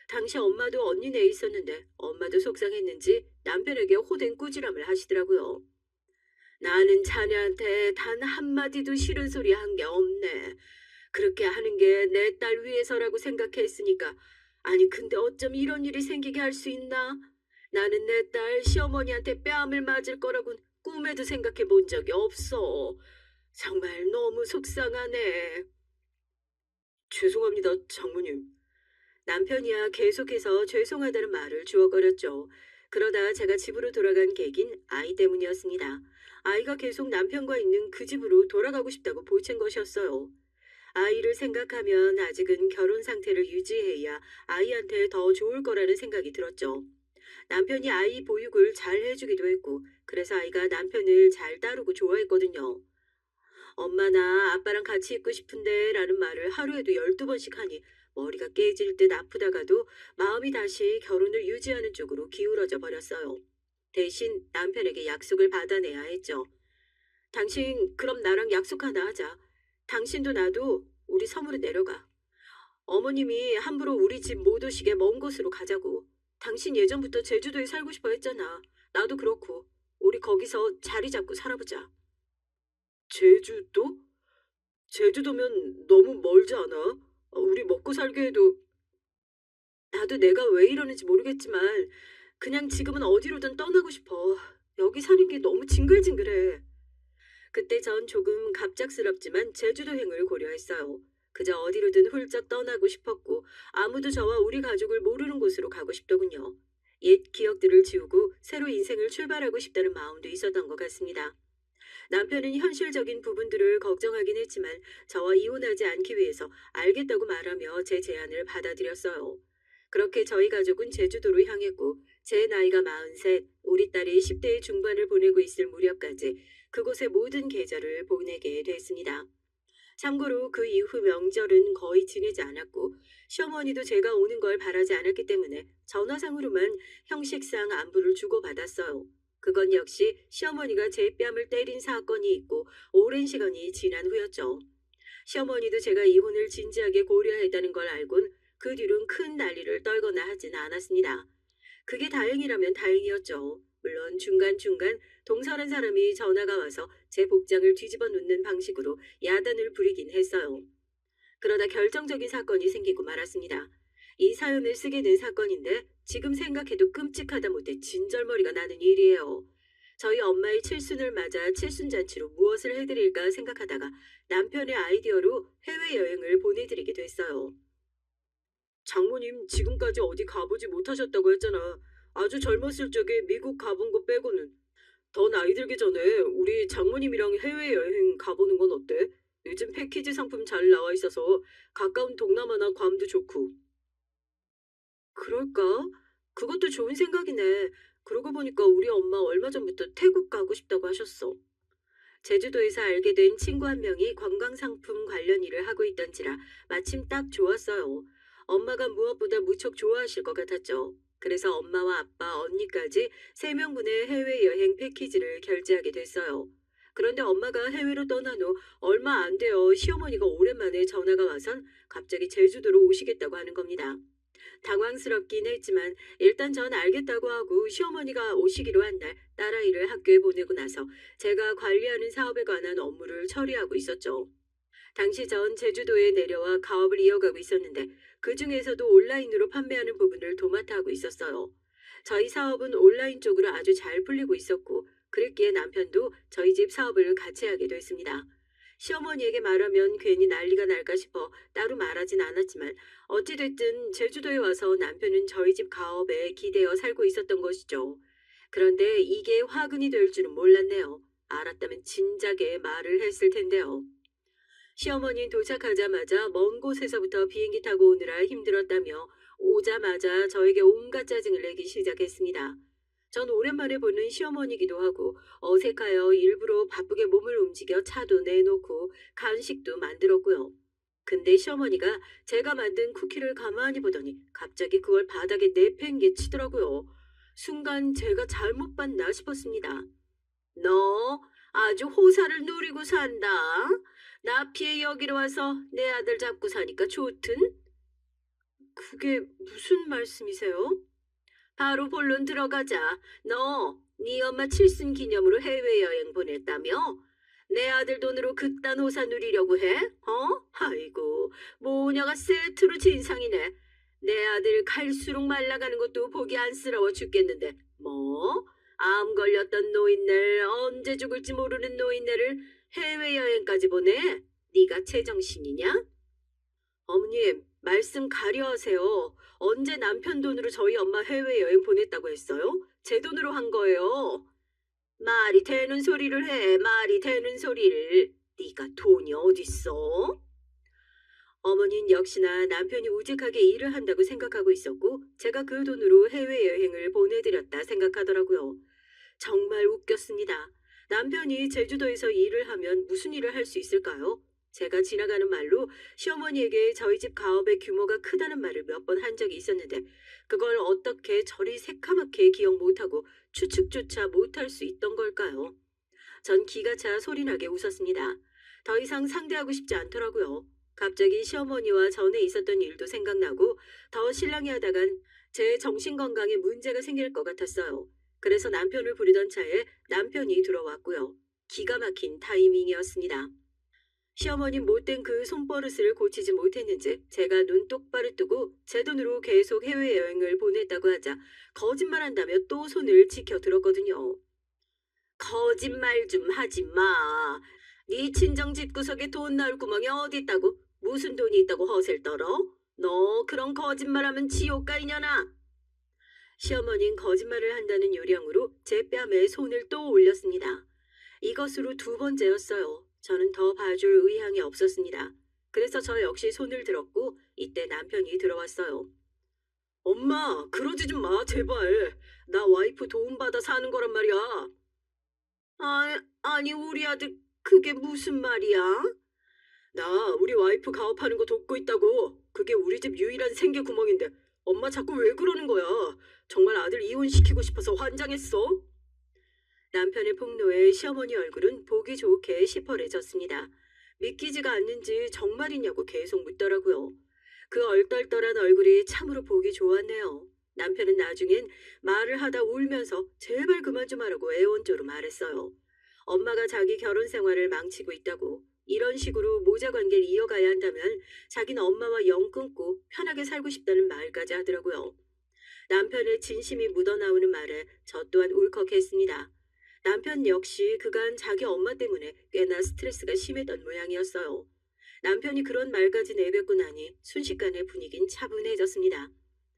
[SPEAKER 1] 당시 엄마도 언니네에 있었는데 엄마도 속상했는지 남편에게 호된 꾸지람을 하시더라고요. 나는 자네한테 단 한마디도 싫은 소리 한 게 없네. 그렇게 하는 게 내 딸 위해서라고 생각했으니까. 아니, 근데 어쩜 이런 일이 생기게 할 수 있나? 나는 내 딸 시어머니한테 뺨을 맞을 거라곤 꿈에도 생각해 본 적이 없어. 정말 너무 속상하네. 죄송합니다, 장모님. 남편이야 계속해서 죄송하다는 말을 주워거렸죠. 그러다 제가 집으로 돌아간 계긴 아이 때문이었습니다. 아이가 계속 남편과 있는 그 집으로 돌아가고 싶다고 보챈 것이었어요. 아이를 생각하면 아직은 결혼 상태를 유지해야 아이한테 더 좋을 거라는 생각이 들었죠. 남편이 아이 보육을 잘 해주기도 했고, 그래서 아이가 남편을 잘 따르고 좋아했거든요. 엄마나 아빠랑 같이 있고 싶은데 라는 말을 하루에도 12번씩 하니 머리가 깨질 듯 아프다가도 마음이 다시 결혼을 유지하는 쪽으로 기울어져 버렸어요. 대신 남편에게 약속을 받아내야 했죠. 당신 그럼 나랑 약속 하나 하자. 당신도 나도 우리 섬으로 내려가. 어머님이 함부로 우리 집 못 오시게 먼 곳으로 가자고. 당신 예전부터 제주도에 살고 싶어 했잖아. 나도 그렇고 우리 거기서 자리 잡고 살아보자. 제주도? 제주도면 너무 멀지 않아? 우리 먹고 살게 해도 나도 내가 왜 이러는지 모르겠지만 그냥 지금은 어디로든 떠나고 싶어. 여기 사는 게 너무 징글징글해. 그때 전 조금 갑작스럽지만 제주도행을 고려했어요. 그저 어디로든 훌쩍 떠나고 싶었고 아무도 저와 우리 가족을 모르는 곳으로 가고 싶더군요. 옛 기억들을 지우고 새로 인생을 출발하고 싶다는 마음도 있었던 것 같습니다. 남편은 현실적인 부분들을 걱정하긴 했지만 저와 이혼하지 않기 위해서 알겠다고 말하며 제 제안을 받아들였어요. 그렇게 저희 가족은 제주도로 향했고 제 나이가 43, 우리 딸이 10대의 중반을 보내고 있을 무렵까지 그곳의 모든 계절을 보내게 됐습니다. 참고로 그 이후 명절은 거의 지내지 않았고 시어머니도 제가 오는 걸 바라지 않았기 때문에 전화상으로만 형식상 안부를 주고받았어요. 그건 역시 시어머니가 제 뺨을 때린 사건이 있고 오랜 시간이 지난 후였죠. 시어머니도 제가 이혼을 진지하게 고려했다는 걸 알곤 그 뒤론 큰 난리를 떨거나 하진 않았습니다. 그게 다행이라면 다행이었죠. 물론 중간중간 동설한 사람이 전화가 와서 제 복장을 뒤집어 놓는 방식으로 야단을 부리긴 했어요. 그러다 결정적인 사건이 생기고 말았습니다. 이 사연을 쓰게 된 사건인데 지금 생각해도 끔찍하다 못해 진절머리가 나는 일이에요. 저희 엄마의 칠순을 맞아 칠순잔치로 무엇을 해드릴까 생각하다가 남편의 아이디어로 해외여행을 보내드리게 됐어요. 장모님 지금까지 어디 가보지 못하셨다고 했잖아. 아주 젊었을 적에 미국 가본 거 빼고는. 더 나이 들기 전에 우리 장모님이랑 해외여행 가보는 건 어때? 요즘 패키지 상품 잘 나와 있어서 가까운 동남아나 괌도 좋고. 그럴까? 그것도 좋은 생각이네. 그러고 보니까 우리 엄마 얼마 전부터 태국 가고 싶다고 하셨어. 제주도에서 알게 된 친구 한 명이 관광상품 관련 일을 하고 있던지라 마침 딱 좋았어요. 엄마가 무엇보다 무척 좋아하실 것 같았죠. 그래서 엄마와 아빠, 언니까지 3명분의 해외여행 패키지를 결제하게 됐어요. 그런데 엄마가 해외로 떠난 후 얼마 안 되어 시어머니가 오랜만에 전화가 와선 갑자기 제주도로 오시겠다고 하는 겁니다. 당황스럽긴 했지만 일단 전 알겠다고 하고 시어머니가 오시기로 한 날 딸아이를 학교에 보내고 나서 제가 관리하는 사업에 관한 업무를 처리하고 있었죠. 당시 전 제주도에 내려와 가업을 이어가고 있었는데 그 중에서도 온라인으로 판매하는 부분을 도맡아 하고 있었어요. 저희 사업은 온라인 쪽으로 아주 잘 풀리고 있었고 그랬기에 남편도 저희 집 사업을 같이 하게 됐습니다. 시어머니에게 말하면 괜히 난리가 날까 싶어 따로 말하진 않았지만 어찌됐든 제주도에 와서 남편은 저희 집 가업에 기대어 살고 있었던 것이죠. 그런데 이게 화근이 될 줄은 몰랐네요. 알았다면 진작에 말을 했을 텐데요. 시어머니 도착하자마자 먼 곳에서부터 비행기 타고 오느라 힘들었다며 오자마자 저에게 온갖 짜증을 내기 시작했습니다. 전 오랜만에 보는 시어머니기도 하고 어색하여 일부러 바쁘게 몸을 움직여 차도 내놓고 간식도 만들었고요. 근데 시어머니가 제가 만든 쿠키를 가만히 보더니 갑자기 그걸 바닥에 내팽개치더라고요. 순간 제가 잘못 봤나 싶었습니다. 너 아주 호사를 누리고 산다. 나 피해 여기로 와서 내 아들 잡고 사니까 좋든? 그게 무슨 말씀이세요? 바로 본론 들어가자. 너, 네 엄마 칠순 기념으로 해외여행 보냈다며? 내 아들 돈으로 그딴 호사 누리려고 해? 어? 아이고, 모녀가 세트로 진상이네. 내 아들 갈수록 말라가는 것도 보기 안쓰러워 죽겠는데, 뭐? 암 걸렸던 노인네를 언제 죽을지 모르는 노인네를 해외여행까지 보내? 네가 제정신이냐? 어머님, 말씀 가려하세요. 언제 남편 돈으로 저희 엄마 해외여행 보냈다고 했어요? 제 돈으로 한 거예요. 말이 되는 소리를 해, 말이 되는 소리를. 네가 돈이 어딨어? 어머니는 역시나 남편이 우직하게 일을 한다고 생각하고 있었고 제가 그 돈으로 해외여행을 보내드렸다 생각하더라고요. 정말 웃겼습니다. 남편이 제주도에서 일을 하면 무슨 일을 할 수 있을까요? 제가 지나가는 말로 시어머니에게 저희 집 가업의 규모가 크다는 말을 몇 번 한 적이 있었는데 그걸 어떻게 저리 새카맣게 기억 못하고 추측조차 못할 수 있던 걸까요? 전 기가 차 소리나게 웃었습니다. 더 이상 상대하고 싶지 않더라고요. 갑자기 시어머니와 전에 있었던 일도 생각나고 더 실랑이 하다간 제 정신건강에 문제가 생길 것 같았어요. 그래서 남편을 부르던 차에 남편이 들어왔고요. 기가 막힌 타이밍이었습니다. 시어머님 못된 그 손버릇을 고치지 못했는지 제가 눈 똑바로 뜨고 제 돈으로 계속 해외여행을 보냈다고 하자 거짓말한다며 또 손을 지켜 들었거든요. 거짓말 좀 하지 마. 네 친정 집구석에 돈 나올 구멍이 어디 있다고? 무슨 돈이 있다고 허세를 떨어? 너 그런 거짓말하면 지옥 가 이년아. 시어머니는 거짓말을 한다는 요령으로 제 뺨에 손을 또 올렸습니다. 이것으로 두 번째였어요. 저는 더 봐줄 의향이 없었습니다. 그래서 저 역시 손을 들었고 이때 남편이 들어왔어요. 엄마, 그러지 좀 마, 제발. 나 와이프 도움받아 사는 거란 말이야. 아니 우리 아들 그게 무슨 말이야? 나 우리 와이프 가업하는 거 돕고 있다고. 그게 우리 집 유일한 생계 구멍인데 엄마 자꾸 왜 그러는 거야? 정말 아들 이혼시키고 싶어서 환장했어? 남편의 폭로에 시어머니 얼굴은 보기 좋게 시퍼래졌습니다. 믿기지가 않는지 정말이냐고 계속 묻더라고요. 그 얼떨떨한 얼굴이 참으로 보기 좋았네요. 남편은 나중엔 말을 하다 울면서 제발 그만 좀 하라고 애원조로 말했어요. 엄마가 자기 결혼 생활을 망치고 있다고 이런 식으로 모자 관계를 이어가야 한다면 자기는 엄마와 영 끊고 편하게 살고 싶다는 말까지 하더라고요. 남편의 진심이 묻어나오는 말에 저 또한 울컥했습니다. 남편 역시 그간 자기 엄마 때문에 꽤나 스트레스가 심했던 모양이었어요. 남편이 그런 말까지 내뱉고 나니 순식간에 분위긴 차분해졌습니다.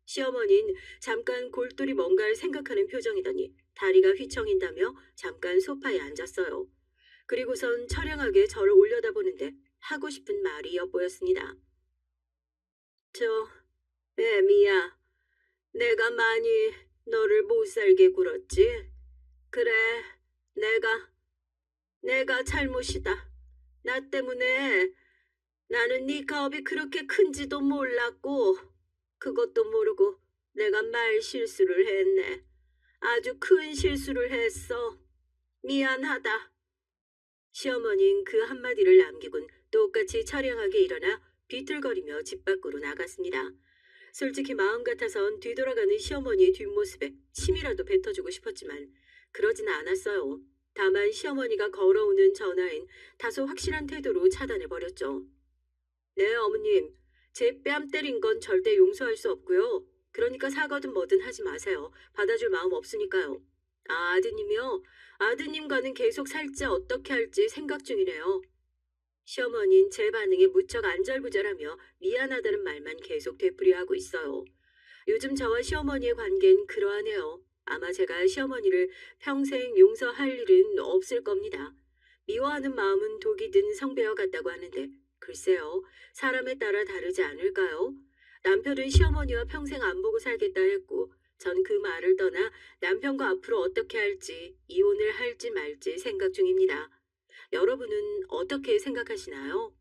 [SPEAKER 1] 시어머니는 잠깐 골똘히 뭔가를 생각하는 표정이더니 다리가 휘청인다며 잠깐 소파에 앉았어요. 그리고선 처량하게 저를 올려다보는데 하고 싶은 말이 엿보였습니다. 애미야, 내가 많이 너를 못 살게 굴었지? 그래, 내가, 내가 잘못이다. 나 때문에 나는 네 가업이 그렇게 큰지도 몰랐고 그것도 모르고 내가 말 실수를 했네. 아주 큰 실수를 했어. 미안하다. 시어머니는 그 한마디를 남기곤 똑같이 처량하게 일어나 비틀거리며 집 밖으로 나갔습니다. 솔직히 마음 같아선 뒤돌아가는 시어머니의 뒷모습에 침이라도 뱉어주고 싶었지만 그러진 않았어요. 다만 시어머니가 걸어오는 전화엔 다소 확실한 태도로 차단해버렸죠. 네, 어머님. 제 뺨 때린 건 절대 용서할 수 없고요. 그러니까 사과든 뭐든 하지 마세요. 받아줄 마음 없으니까요. 아, 아드님이요? 아드님과는 계속 살지 어떻게 할지 생각 중이네요. 시어머니는 제 반응에 무척 안절부절하며 미안하다는 말만 계속 되풀이하고 있어요. 요즘 저와 시어머니의 관계는 그러하네요. 아마 제가 시어머니를 평생 용서할 일은 없을 겁니다. 미워하는 마음은 독이 든 성배와 같다고 하는데 글쎄요, 사람에 따라 다르지 않을까요? 남편은 시어머니와 평생 안 보고 살겠다 했고 전 그 말을 떠나 남편과 앞으로 어떻게 할지, 이혼을 할지 말지 생각 중입니다. 여러분은 어떻게 생각하시나요?